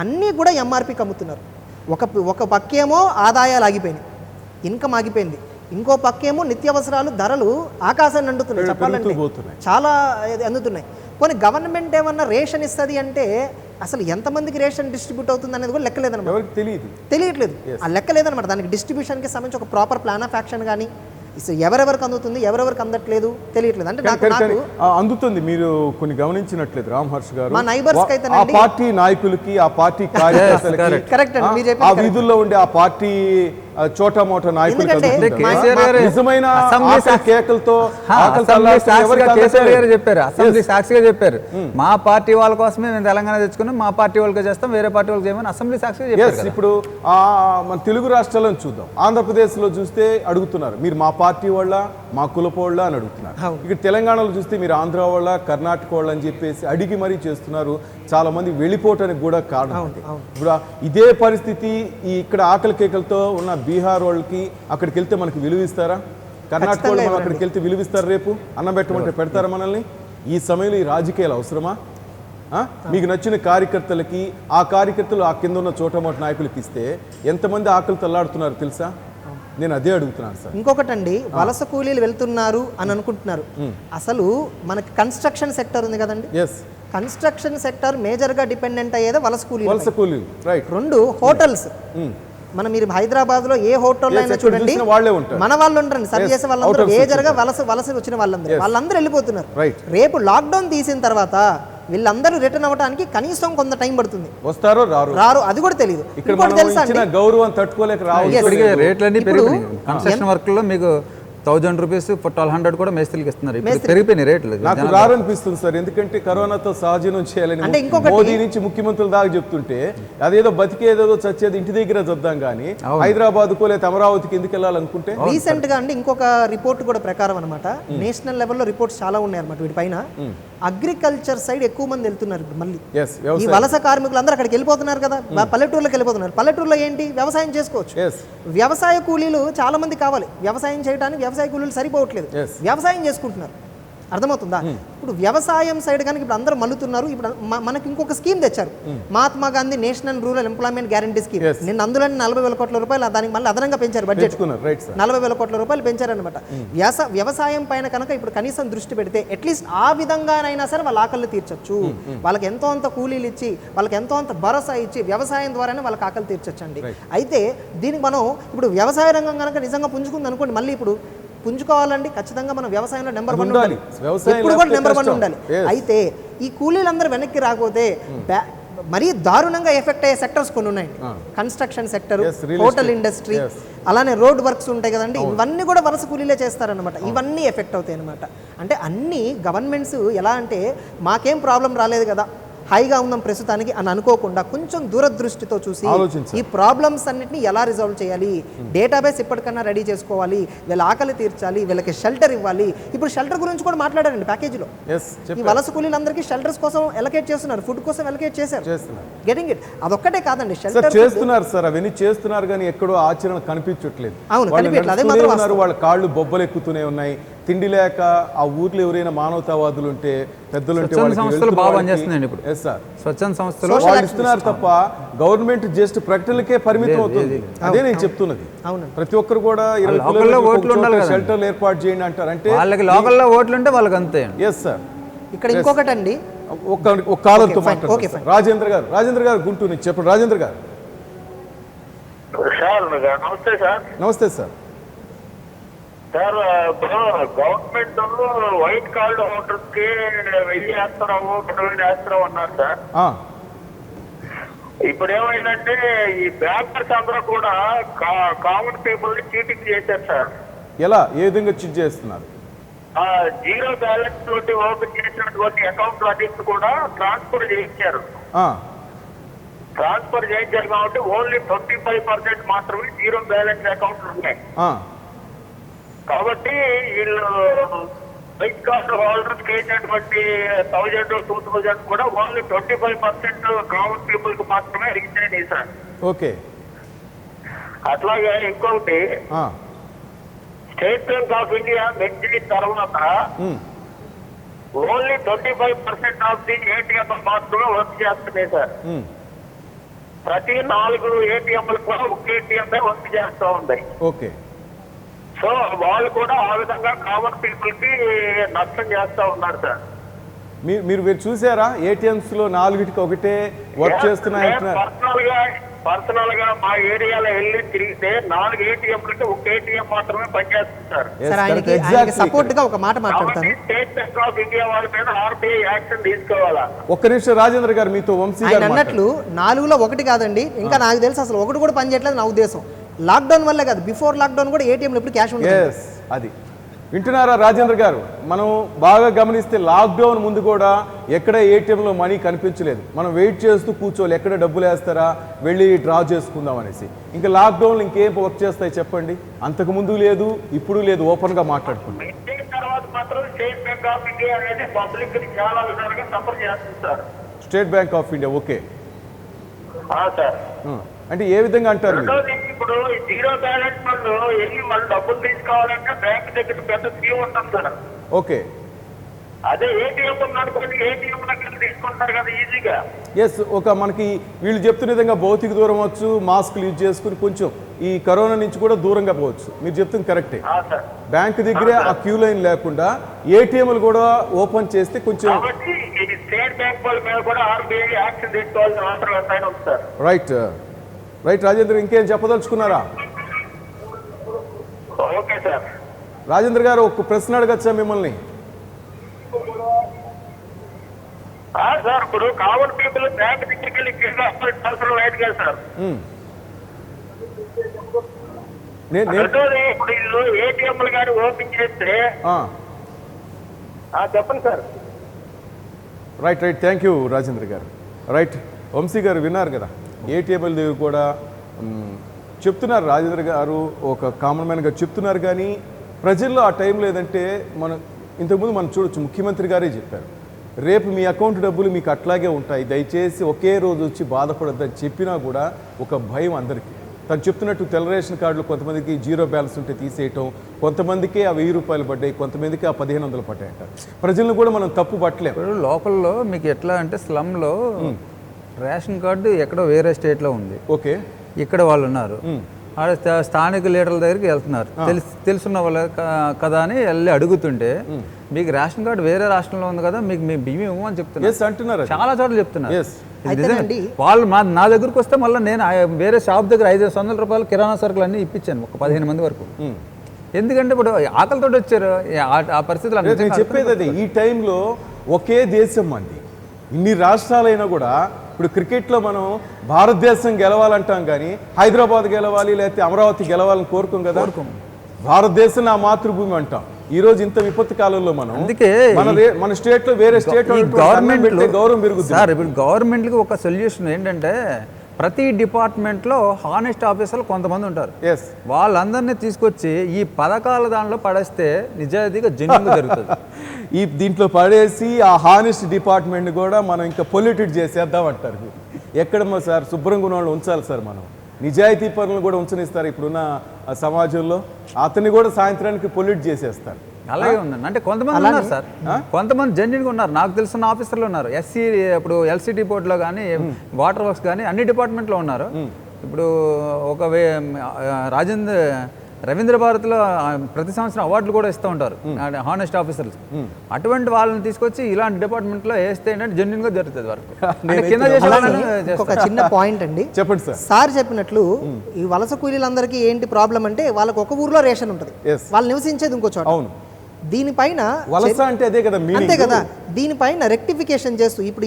అన్నీ కూడా ఎంఆర్పీకి అమ్ముతున్నారు. ఒక పక్కేమో ఆదాయాలు ఆగిపోయినాయి, ఇన్కమ్ ఆగిపోయింది. ఇంకో పక్కేమో నిత్యావసరాలు ధరలు ఆకాశాన్ని అందుతున్నాయి, చెప్పాలంటే చాలా అందుతున్నాయి. కొన్ని గవర్నమెంట్ ఏమన్నా రేషన్ ఇస్తుంది అంటే అసలు ఎంతమందికి రేషన్ డిస్ట్రిబ్యూట్ అవుతుంది అనేది కూడా లెక్కలేదన్నమాట, తెలియట్లేదు. ఆ లెక్క లేదనమాట. దానికి డిస్ట్రిబ్యూషన్కి సంబంధించి ఒక ప్రాపర్ ప్లాన్ ఆఫ్ యాక్షన్ కానీ ఎవరెవరికి అందుతుంది, ఎవరెవరికి అందట్లేదు తెలియట్లేదు. అంటే నాకు అందుతుంది. మీరు కొన్ని గమనించినట్లేదు రామ్ హర్ష్ గారు, మా నైబర్స్ అయితే ఆ పార్టీ నాయకులకి, ఆ పార్టీ కార్యకర్తలకి, కరెక్ట్ అండి మీరు ఆ వీధుల్లో ఉండే ఆ పార్టీ చోటా మోటా నాయకులకి నిజమైన కేకలతో చెప్పారు, అసెంబ్లీ సాక్షిగా చెప్పారు, మా పార్టీ వాళ్ళ కోసమే మేము తెలంగాణ తెచ్చుకున్నాం, మా పార్టీ వాళ్ళకి చేస్తాం, వేరే పార్టీ వాళ్ళకి చేయమని అసెంబ్లీ సాక్షిగా చెప్పారు. ఇప్పుడు మన తెలుగు రాష్ట్రాలను చూద్దాం. ఆంధ్రప్రదేశ్లో చూస్తే అడుగుతున్నారు మీరు మా పార్టీ వాళ్ళ, మా కులపోళ్ళ అని అడుగుతున్నారు. ఇక్కడ తెలంగాణలో చూస్తే మీరు ఆంధ్ర వాళ్ళ, కర్ణాటక వాళ్ళ అని చెప్పేసి అడిగి మరీ చేస్తున్నారు. చాలా మంది వెళ్ళిపోవటానికి కూడా కారణం. ఇప్పుడు ఇదే పరిస్థితి ఇక్కడ ఆకలి కేకలతో ఉన్న బీహార్ వాళ్ళకి అక్కడికి వెళ్తే మనకి విలువిస్తారా? కర్ణాటక వాళ్ళు మనం అక్కడికి వెళ్తే విలువిస్తారు? రేపు అన్నం పెట్టమంటే పెడతారా మనల్ని? ఈ సమయంలో ఈ రాజకీయాలు అవసరమా? మీకు నచ్చిన కార్యకర్తలకి, ఆ కార్యకర్తలు ఆ కింద ఉన్న చోటమోట నాయకులకి ఇస్తే ఎంతమంది ఆకలి తల్లాడుతున్నారు తెలుసా? నేను అదే అడుగుతున్నాను సార్. ఇంకొకటండి, వలస కూలీలు వెళ్తున్నారు అని అనుకుంటున్నారు. అసలు మనకి కన్స్ట్రక్షన్ సెక్టర్ ఉంది కదండి, కన్స్ట్రక్షన్ సెక్టర్ మేజర్గా డిపెండెంట్ అయ్యేది వలస కూలీలు. రెండు హోటల్స్, మీరు హైదరాబాద్ లో ఏ హోటల్లో అయినా చూడండి మన వాళ్ళు ఉంటారండి, సర్వ్ చేసే వాళ్ళందరూ మేజర్గా వలస వచ్చిన వాళ్ళందరూ వెళ్ళిపోతున్నారు. రేపు లాక్డౌన్ తీసిన తర్వాత వీళ్ళందరూ రిటర్న్ అవ్వడానికి కనీసం కొంత టైం పడుతుంది. వస్తారో రారు అది కూడా తెలియదు. గౌరవం తట్టుకోలేక రేట్లన్నీ పెరిగినాయి. కన్స్ట్రక్షన్ వర్క్ లో మీకు 1000 రూపీస్ 1200 కూడా మేస్త్రీలకు ఇస్తున్నారు. పెరిగిపోయినాయి రేట్లు. నాకు రారనిపిస్తుంది సార్, ఎందుకంటే కరోనాతో సహజీవనం చేయాలని మోదీ నుంచి ముఖ్యమంత్రుల దాకా చెప్తుంటే అదేదో బతికేదో చచ్చేది ఇంటి దగ్గర చూద్దాం కానీ హైదరాబాద్ కో లేదా అమరావతికి ఎందుకు వెళ్ళాలనుకుంటే. రీసెంట్ గా అండి ఇంకొక రిపోర్ట్ కూడా ప్రకారం అనమాట, నేషనల్ లెవెల్లో రిపోర్ట్స్ చాలా ఉన్నాయి అనమాట వీటిపైన. అగ్రికల్చర్ సైడ్ ఎక్కువ మంది వెళ్తున్నారు. మళ్ళీ ఈ వలస కార్మికులు అందరూ అక్కడికి వెళ్ళిపోతున్నారు కదా, పల్లెటూర్లకు వెళ్ళిపోతున్నారు. పల్లెటూరులో ఏంటి, వ్యవసాయం చేసుకోవచ్చు. వ్యవసాయ కూలీలు చాలా మంది కావాలి, వ్యవసాయం చేయడానికి వ్యవసాయ కూలీలు సరిపోవట్లేదు, వ్యవసాయం చేసుకుంటున్నారు. అర్థమవుతుందా? ఇప్పుడు వ్యవసాయం సైడ్ కనుక ఇప్పుడు అందరూ మల్లుతున్నారు. ఇప్పుడు మనకి ఇంకొక స్కీమ్ తెచ్చారు, Mahatma Gandhi national rural employment guarantee scheme. నిన్న అందులో 40,000 కోట్ల రూపాయలు దానికి మళ్ళీ అదనంగా పెంచారు, బడ్జెట్ 40,000 కోట్ల రూపాయలు పెంచారనమాట. వ్యవసాయం పైన కనుక ఇప్పుడు కనీసం దృష్టి పెడితే అట్లీస్ట్ ఆ విధంగానైనా సరే వాళ్ళ ఆకలి తీర్చొచ్చు. వాళ్ళకి ఎంతో అంత కూలీలు ఇచ్చి, వాళ్ళకి ఎంతో అంత భరోసా ఇచ్చి వ్యవసాయం ద్వారానే వాళ్ళకి ఆకలి తీర్చొచ్చు అండి. అయితే దీనికి మనం ఇప్పుడు వ్యవసాయ రంగం కనుక నిజంగా పుంజుకుంది అనుకోండి, మళ్ళీ ఇప్పుడు పుంజుకోవాలండి ఖచ్చితంగా మనం వ్యవసాయంలో నెంబర్ 1 ఉండాలి, ఎప్పుడు కూడా నెంబర్ 1 ఉండాలి. అయితే ఈ కూలీలందరూ వెనక్కి రాకపోతే మరీ దారుణంగా ఎఫెక్ట్ అయ్యే సెక్టర్స్ కొన్ని ఉన్నాయండి. కన్స్ట్రక్షన్ సెక్టర్, హోటల్ ఇండస్ట్రీ, అలానే రోడ్ వర్క్స్ ఉంటాయి కదండి, ఇవన్నీ కూడా వలస కూలీలే చేస్తారనమాట. ఇవన్నీ ఎఫెక్ట్ అవుతాయి అనమాట. అంటే అన్ని గవర్నమెంట్స్ ఎలా అంటే మాకేం ప్రాబ్లం రాలేదు కదా, హాయిగా ఉందాం ప్రస్తుతానికి అని అనుకోకుండా కొంచెం దూరదృష్టితో చూసి ఈ ప్రాబ్లమ్స్ అన్నిటిని ఎలా రిజాల్వ్ చేయాలి, డేటాబేస్ ఇప్పటికన్నా రెడీ చేసుకోవాలి, వీళ్ళ ఆకలి తీర్చాలి, వీళ్ళకి షెల్టర్ ఇవ్వాలి. ఇప్పుడు షెల్టర్ గురించి కూడా మాట్లాడారండి ప్యాకేజీలో. ఈ వలస కూలీలందరికీ షెల్టర్స్ కోసం ఎలకేట్ చేస్తున్నారు, ఫుడ్ కోసం ఎలకేట్ చేశారు. Getting it. అదొక్కటే కాదండి, షెల్టర్ చేస్తున్నారు సార్, అవన్నీ చేస్తున్నారు కానీ ఎక్కడో ఆచరణ కనిపించట్లేదు. అవును, కనిపించట్లేదు. అదే మాత్రం వాళ్ళ కాళ్ళు బొబ్బలు ఎక్కుతూనే ఉన్నాయి, తిండి లేక ఆ ఊర్లో ఎవరైనా మానవతావాదులు ఉంటే పెద్దలు ఉంటే స్వచ్ఛంద వాళ్ళకి సంస్థలు వెళ్తున్న బాగా వాళ్ళకి- పనిచేస్తున్నాయండి ఇప్పుడు. Yes, sir. స్వచ్ఛంద సంస్థలు వాళ్ళు ఇస్తున్నారు తప్ప గవర్నమెంట్ జస్ట్ ప్రకటనలకే పరిమితం అవుతుంది. అదే నేను చెప్తున్నది. అవునండి. ప్రతి ఒక్కరు కూడా లోకల్లో ఓట్లు ఉండాలి కదండి. షెల్టర్లు ఏర్పాటు చేయండి అంటారు. అంటే వాళ్ళకి లోకల్లో ఓట్లు ఉంటే వాళ్ళకి అంతే. Yes sir. ఇక్కడ ఇంకొకటండి, ఒక కాలంతో Okay, fine. Okay, fine. Rajendra గారు గుంటూరు నుంచి చెప్పండి. రాజేంద్ర గారు సార్ నమస్తే సార్. నమస్తే సార్. సార్ ఇప్పుడు గవర్నమెంట్ వైట్ కార్డు హోల్డర్స్ కి 1000 వేస్తున్నాము 2000 వేస్తున్నాము అన్నారు సార్. ఆ, ఇప్పుడు ఏమైందంటే ఈ బ్యాంకర్స్ అందరూ కూడా కామన్ పీపుల్ ని చీటింగ్ చేశారు సార్. ఎలా ఏ విధంగా చిట్ చేస్తున్నారు? జీరో బ్యాలెన్స్ తోటి ఓపెన్ చేసినటువంటి అకౌంట్ అన్నింటి కూడా ట్రాన్స్ఫర్ చేయించారు. ఆ, ట్రాన్స్ఫర్ చేయించారు కాబట్టి ఓన్లీ 25% మాత్రమే జీరో బ్యాలెన్స్ అకౌంట్లు ఉన్నాయి. ఆ, కాబట్టి వీళ్ళు వైట్ కార్డు హోల్డర్స్ కి అయినటువంటి 1000 2000 కూడా ఓన్లీ 25% కామన్ పీపుల్ కి మాత్రమే రిజిస్టర్ చేశారు. ఓకే. అట్లాగే ఇంకొకటి ఆ, స్టేట్ బ్యాంక్ ఆఫ్ ఇండియా మెచ్చిన తర్వాత ఓన్లీ 25% ఆఫ్ ది ఏటీఎం మాత్రమే వర్క్ చేస్తున్నాయి సార్. ఉమ్, ప్రతి 4 ఏటీఎంలు కూడా ఒక ఏటీఎం వర్క్ చేస్తూ ఉన్నాయి. ఓకే. సో వాళ్ళు కూడా ఆ విధంగా కామన్ పీపుల్ కి నష్టం చేస్తా ఉన్నారు సార్. మీరు చూసారా ఏటీఎంస్ లో 4కి ఒకటే వర్క్ చేస్తున్నాయి అంటున్నారు? పర్సనల్ గా మా ఏరియాలో వెళ్ళి తిరిగితే 4 ఏటీఎంలకి ఒక ఏటీఎం మాత్రమే పనిచేస్తున్నారు. Yes, sir correct. ఆయనకి Exactly సపోర్ట్ గా correct. ఒక మాట మాట్లాడతాను. స్టేట్ బ్యాంక్ ఆఫ్ ఇండియా వాళ్ళ మీద ఆర్బీఐ యాక్షన్ తీసుకోవాలా? ఒక్క నిమిషం రాజేంద్ర గారు, మీతో వంశీ ఆయన గారు అన్నట్లు 4లో 1 కాదండి, ఇంకా నాకు తెలిసి అసలు 1 కూడా పనిచేయట్లేదు నా ఉద్దేశం. లాక్డౌన్ వల్లే కాదు, బిఫోర్ లాక్డౌన్ కూడా ఏటీఎంలో ఎప్పుడు క్యాష్ ఉండదు. ఎస్, అది వింటున్నారా రాజేంద్ర గారు? మనం బాగా గమనిస్తే లాక్డౌన్ ముందు కూడా ఎక్కడ ఏటీఎంలో మనీ కనిపించలేదు. మనం వెయిట్ చేస్తూ కూర్చోవాలి, ఎక్కడ డబ్బులు వేస్తారా వెళ్ళి డ్రా చేసుకుందాం అనేసి. ఇంకా లాక్డౌన్లో ఇంకేం వర్క్ చేస్తాయి చెప్పండి? అంతకు ముందు లేదు, ఇప్పుడు లేదు. ఓపెన్గా మాట్లాడుకుంటాం. తర్వాత మాత్రం స్టేట్ బ్యాంక్ ఆఫ్ ఇండియా అనేది పబ్లిక్ ని చాలా విధాలుగా సపోర్ట్ చేస్తుంది sir. State bank of India, okay. Sir అంటే ఏ విధంగా అంటారు మీరు? రెండోది, ఇప్పుడు జీరో బ్యాలెన్స్ వాళ్ళు వెళ్ళి వాళ్ళు డబ్బులు తీసుకోవాలంటే బ్యాంక్ దగ్గర పెద్ద క్యూ ఉంటుంది సార్. ఓకే. అదే ఏటీఎం ఉందనుకోండి, ఏటీఎం దగ్గర తీసుకుంటారు కదా ఈజీగా. ఎస్, ఒక మనకి వీళ్ళు చెప్తున్న విధంగా భౌతిక దూరం వచ్చు, మాస్కులు యూజ్ చేసుకుని కొంచెం ఈ కరోనా నుంచి కూడా దూరంగా పోవచ్చు. మీరు చెప్తుంది కరెక్టే. సార్ బ్యాంక్ దగ్గరే ఆ క్యూ లైన్ లేకుండా ఏటీఎంలు కూడా ఓపెన్ చేస్తే కొంచెం. కాబట్టి ఈ స్టేట్ బ్యాంక్ వాళ్ళ మీద కూడా ఆర్బీఐ యాక్షన్ తీసుకోవాల్సిన అవసరం ఎంతైనా ఉంది సార్. Right right. రాజేంద్ర, ఇంకేం చెప్పదలుచుకున్నారా? Okay sir. రాజేంద్ర గారు, ఒక ప్రశ్న అడగచ్చా మిమ్మల్ని? సార్ ఇప్పుడు కామన్ పీపుల్ బ్యాంక్ దగ్గరికి వెళ్ళి అవసరం లేదు కదా సార్. రెండోది, ఇప్పుడు వీళ్ళు ఏటీఎంలు కానీ ఓపెన్ చేస్తే చెప్పండి sir. Right right, thank you Rajendra గారు. రైట్, వంశీ గారు విన్నారు కదా, ఏటీఎంల దగ్గర కూడా చెప్తున్నారు రాజేంద్ర గారు, ఒక కామన్ మ్యాన్గా చెప్తున్నారు. కానీ ప్రజల్లో ఆ టైం లేదంటే మనం ఇంతకుముందు మనం చూడొచ్చు, ముఖ్యమంత్రి గారే చెప్పారు, రేపు మీ అకౌంట్ డబ్బులు మీకు అట్లాగే ఉంటాయి, దయచేసి ఒకే రోజు వచ్చి బాధపడద్దని చెప్పినా కూడా ఒక భయం అందరికీ. తను చెప్తున్నట్టు తెల్ల రేషన్ కార్డులు కొంతమందికి జీరో బ్యాలెన్స్ ఉంటే తీసేయటం, కొంతమందికి ఆ 1000 రూపాయలు పడ్డాయి, కొంతమందికి ఆ 1500 పడ్డాయి అంటారు. ప్రజలను కూడా మనం తప్పు పట్టలేము. ఇప్పుడు లోకల్లో మీకు ఎట్లా అంటే స్లమ్లో రేషన్ కార్డు ఎక్కడో వేరే స్టేట్లో ఉంది, ఓకే, ఇక్కడ వాళ్ళు ఉన్నారు, ఆడ స్థానిక లీడర్ల దగ్గరికి వెళ్తున్నారు, తెలుసున్న వాళ్ళు కదా అని వెళ్ళి అడుగుతుంటే మీకు రేషన్ కార్డు వేరే రాష్ట్రంలో ఉంది కదా, మీకు మీ బియ్యం ఇవ్వమని చెప్తున్నారు. అంటున్నారు, చాలా చోట్ల చెప్తున్నారు. అయితేనండి వాళ్ళు నా దగ్గరకు వస్తే మళ్ళీ నేను వేరే షాప్ దగ్గర 500 రూపాయలు కిరాణా సరుకులు అన్నీ ఇప్పించాను, ఒక 15 మంది వరకు. ఎందుకంటే ఇప్పుడు ఆకలితో వచ్చారు ఆ పరిస్థితులు. నేను చెప్పేది అది, ఈ టైంలో ఒకే దేశం అండి, ఇన్ని రాష్ట్రాలైనా కూడా. ఇప్పుడు క్రికెట్లో మనం భారతదేశం గెలవాలంటాం కానీ హైదరాబాద్ గెలవాలి లేకపోతే అమరావతి గెలవాలని కోరుకోం కదా. భారతదేశం నా మాతృభూమి అంటాం. ఈ రోజు ఇంత విపత్తు కాలంలో మనం అందుకే మన స్టేట్ లో వేరే స్టేట్ గవర్నమెంట్ గౌరవం పెరుగుతుంది సార్. ఇప్పుడు గవర్నమెంట్కి ఒక సొల్యూషన్ ఏంటంటే ప్రతి డిపార్ట్మెంట్లో హానెస్ట్ ఆఫీసర్లు కొంతమంది ఉంటారు, వాళ్ళందరినీ తీసుకొచ్చి ఈ పథకాల దానిలో పడేస్తే నిజాయితీగా జెన్యున్గా జరుగుతుంది. ఈ దీంట్లో పడేసి ఆ హానెస్ట్ డిపార్ట్మెంట్ కూడా మనం ఇంకా పొల్యూటెడ్ చేసేద్దాం అంటారు. ఎక్కడమ్మా సార్, శుభ్రంగా ఉన్న వాళ్ళు ఉంచాలి సార్. మనం నిజాయితీ పనులను కూడా ఉంచనిస్తారు ఇప్పుడున్న సమాజంలో. అతన్ని కూడా సాయంత్రానికి పొల్యూట్ చేసేస్తారు. అలాగే ఉందండి. అంటే కొంతమంది ఉన్నారు సార్, కొంతమంది జెన్యున్గా ఉన్నారు. నాకు తెలిసిన ఆఫీసర్లు ఉన్నారు. ఎస్సీ ఇప్పుడు ఎల్సిటీ బోర్డులో కానీ, వాటర్ వర్క్స్ కానీ అన్ని డిపార్ట్మెంట్లో ఉన్నారు. ఇప్పుడు ఒక రవీంద్ర భారత్లో ప్రతి సంవత్సరం అవార్డులు కూడా ఇస్తూ ఉంటారు హానెస్ట్ ఆఫీసర్స్. అటువంటి వాళ్ళని తీసుకొచ్చి ఇలాంటి డిపార్ట్మెంట్లో వేస్తే ఏంటంటే జెన్యున్గా జరుగుతుంది వర్క్. ఒక చిన్న పాయింట్ అండి, చెప్పండి సార్. సార్ చెప్పినట్లు ఈ వలస కూలీలందరికీ ఏంటి ప్రాబ్లం అంటే వాళ్ళకి ఒక ఊర్లో రేషన్ ఉంటుంది, వాళ్ళు నివసించేది ఇంకో చోట. అవును, దీనిపైన వలస అంటే అదే కదా, అంతే కదా. దీనిపైన రెక్టిఫికేషన్ చేస్తూ ఇప్పుడు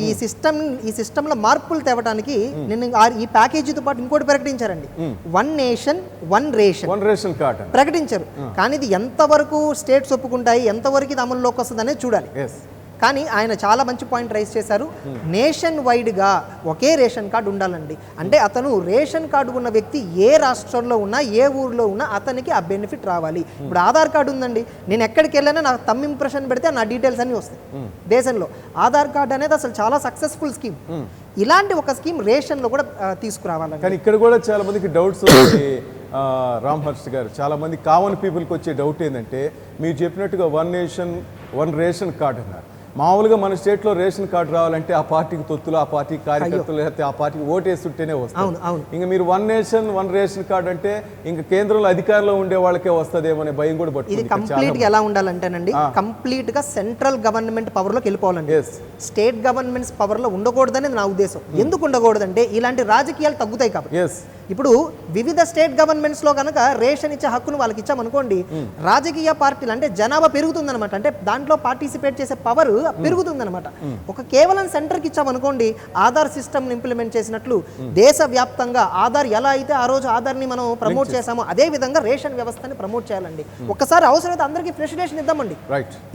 ఈ సిస్టంలో మార్పులు తేవడానికి నేను ఈ ప్యాకేజీతో పాటు ఇంకోటి ప్రకటించారండి, one nation one ration card ప్రకటించారు. కానీ ఇది ఎంతవరకు స్టేట్స్ ఒప్పుకుంటాయి, ఎంతవరకు ఇది అమల్లోకి వస్తుంది అనేది చూడాలి. కానీ ఆయన చాలా మంచి పాయింట్ రైజ్ చేశారు, నేషన్ వైడ్గా ఒకే రేషన్ కార్డు ఉండాలండి. అంటే అతను రేషన్ కార్డు ఉన్న వ్యక్తి ఏ రాష్ట్రంలో ఉన్నా, ఏ ఊర్లో ఉన్నా అతనికి ఆ బెనిఫిట్ రావాలి. ఇప్పుడు ఆధార్ కార్డు ఉందండి, నేను ఎక్కడికి వెళ్ళినా నాకు తమ్ ఇంప్రెషన్ పెడితే నా డీటెయిల్స్ అన్నీ వస్తాయి. దేశంలో ఆధార్ కార్డు అనేది అసలు చాలా సక్సెస్ఫుల్ స్కీమ్. ఇలాంటి ఒక స్కీమ్ రేషన్లో కూడా తీసుకురావాలండి. కానీ ఇక్కడ కూడా చాలా మందికి డౌట్స్ రామ్ హర్ష్ గారు, చాలా మంది కామన్ పీపుల్కి వచ్చే డౌట్ ఏంటంటే, మీరు చెప్పినట్టుగా one nation one ration card అన్నారు. మామూలుగా మన స్టేట్లో రేషన్ కార్డు రావాలంటే ఆ పార్టీకి తొత్తులు, ఆ పార్టీ కార్యకర్తలు, లేకపోతే ఆ పార్టీకి ఓటేస్తుంటేనే వస్తుంది. ఇంకా మీరు one nation one ration card అంటే ఇంకా కేంద్రంలో అధికారంలో ఉండే వాళ్ళకే వస్తుందేమో అనే భయం కూడా పడుతుంది. ఇది కంప్లీట్ గా ఎలా ఉండాలంటేనండి, కంప్లీట్ గా సెంట్రల్ గవర్నమెంట్ పవర్ లోకి వెళ్ళిపోవాలండి. స్టేట్ గవర్నమెంట్స్ పవర్ లో ఉండకూడదనేది నా ఉద్దేశం. ఎందుకు ఉండకూడదంటే ఇలాంటి రాజకీయాలు తగ్గుతాయి కాబట్టి. ఇప్పుడు వివిధ స్టేట్ గవర్నమెంట్స్ లో కనుక రేషన్ ఇచ్చే హక్కును వాళ్ళకి ఇచ్చామనుకోండి, రాజకీయ పార్టీలు అంటే జనాభా పెరుగుతుందన్నమాట, అంటే దాంట్లో పార్టిసిపేట్ చేసే పవర్ పెరుగుతుందన్నమాట. ఒక కేవలం సెంటర్కి ఇచ్చామనుకోండి, ఆధార్ సిస్టమ్ ఇంప్లిమెంట్ చేసినట్లు దేశవ్యాప్తంగా ఆధార్ ఎలా అయితే ఆ రోజు ఆధార్ని మనం ప్రమోట్ చేసామో అదే విధంగా రేషన్ వ్యవస్థని ప్రమోట్ చేయాలండి. ఒకసారి అవసరమైతే అందరికీ ఫ్రెష్ రేషన్ ఇద్దామండి.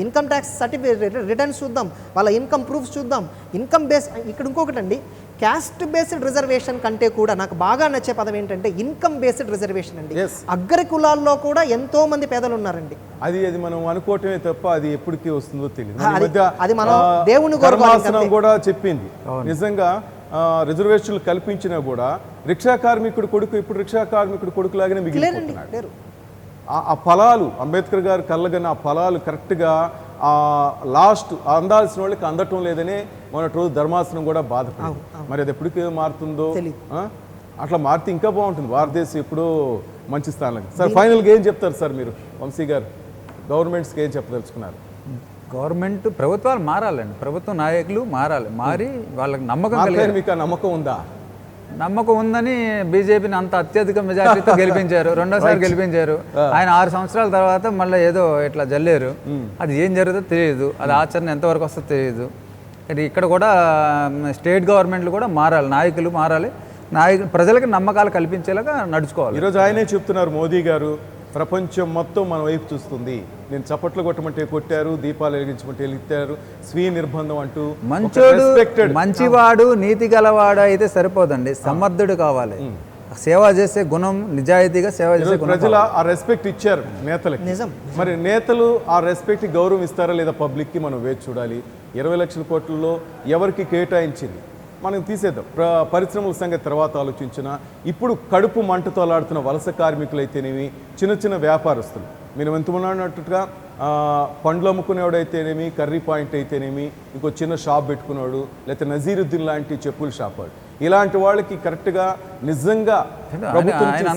ఇన్కమ్ ట్యాక్స్ సర్టిఫికేట్ రిటర్న్స్ చూద్దాం, వాళ్ళ ఇన్కమ్ ప్రూఫ్స్ చూద్దాం, ఇన్కమ్ బేస్. ఇక్కడ ఇంకొకటి అండి, క్యాస్ట్ బేస్డ్ రిజర్వేషన్ కంటే కూడా నాకు బాగా నచ్చే పదం ఏంటంటే ఇన్కమ్ బేస్డ్ రిజర్వేషన్ అండి. అగ్ర కులాల్లో కూడా ఎంతో మంది పేదలు ఉన్నారండి. అది మనం అనుకోవటమే తప్ప అది ఎప్పటికీ వస్తుందో తెలియదు. అది మనం దేవుని ధర్మాసనం కూడా చెప్పింది, నిజంగా రిజర్వేషన్లు కల్పించినా కూడా రిక్షా కార్మికుడు కొడుకు ఇప్పుడు రిక్షా కార్మికుడు కొడుకు లాగానే మిగిలిపోతున్నాడు. ఆ ఫలాలు అంబేద్కర్ గారు కళ్ళగన్న ఆ ఫలాలు కరెక్ట్గా లాస్ట్ అందాల్సిన వాళ్ళకి అందటం లేదనే మొన్నటి రోజు ధర్మాసనం కూడా బాధపడింది. మరి అది ఎప్పటికీ మారుతుందో, అట్లా మారితే ఇంకా బాగుంటుంది. భారతదేశం ఎప్పుడో మంచి స్థానంలో. సార్ ఫైనల్గా ఏం చెప్తారు సార్ మీరు, వంశీ గారు, గవర్నమెంట్స్కి ఏం చెప్పదలుచుకున్నారు? గవర్నమెంట్ ప్రభుత్వాలు మారాలండి, ప్రభుత్వ నాయకులు మారాలి, మారి వాళ్ళకి నమ్మకం కలిగి. మీకు ఆ నమ్మకం ఉందా? నమ్మకం ఉందని బీజేపీని అంత అత్యధిక మెజార్టీతో గెలిపించారు, రెండోసారి గెలిపించారు. ఆయన 6 సంవత్సరాల తర్వాత మళ్ళీ ఏదో ఇట్లా జల్లేరు. అది ఏం జరుగుతుందో తెలియదు, అది ఆచరణ ఎంతవరకు వస్తుందో తెలియదు. ఇక్కడ కూడా స్టేట్ గవర్నమెంట్లు కూడా మారాలి, నాయకులు మారాలి, ప్రజలకు నమ్మకాలు కల్పించేలాగా నడుచుకోవాలి. ఈరోజు ఆయనే చెప్తున్నారు, మోదీ గారు, ప్రపంచం మొత్తం మన వైపు చూస్తుంది. నేను చప్పట్లు కొట్టమంటే కొట్టారు, దీపాలు వెలిగించమంటే వెలిగించారు, స్వీయ నిర్బంధం అంటూ. మంచివాడు నీతి గలవాడు అయితే సరిపోదండి, సమర్థుడు కావాలి, సేవ చేసే గుణం, నిజాయితీగా సేవ చేసే గుణం. ప్రజలు ఆ రెస్పెక్ట్ ఇచ్చారు నేతలకి. మరి నేతలు ఆ రెస్పెక్ట్ గౌరవం ఇస్తారా లేదా పబ్లిక్కి మనం వేచి చూడాలి. 20 లక్షల కోట్లలో ఎవరికి కేటాయించింది మనం తీసేద్దాం, పరిశ్రమల సంగతి తర్వాత ఆలోచించిన. ఇప్పుడు కడుపు మంటతో అలాడుతున్న వలస కార్మికులు అయితేనేమి, చిన్న చిన్న వ్యాపారస్తులు, మీరు ఎంతమంటుగా పండ్లు అమ్ముకునేవాడైతేనేమి, కర్రీ పాయింట్ అయితేనేమి, ఇంకో చిన్న షాప్ పెట్టుకున్నాడు, లేకపోతే నజీరుద్దీన్ లాంటి చెప్పుల షాప్, ఇలాంటి వాళ్ళకి కరెక్ట్గా నిజంగా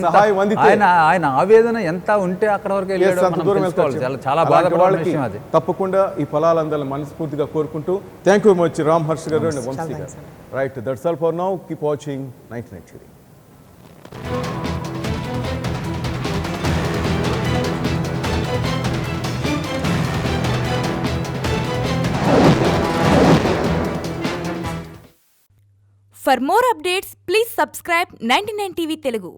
సహాయం అందితే, ఆయన ఆవేదన ఎంత ఉంటే అక్కడ వరకు చాలా బాధపడాలి. తప్పకుండా ఈ ఫలాలు అందాలని మనస్ఫూర్తిగా కోరుకుంటూ, thank you very much Ram Harsh గారు అండ్ వంశీ గారు. Right, that's all for now. Keep watching 99 TV. For more updates, please subscribe 99 TV Telugu.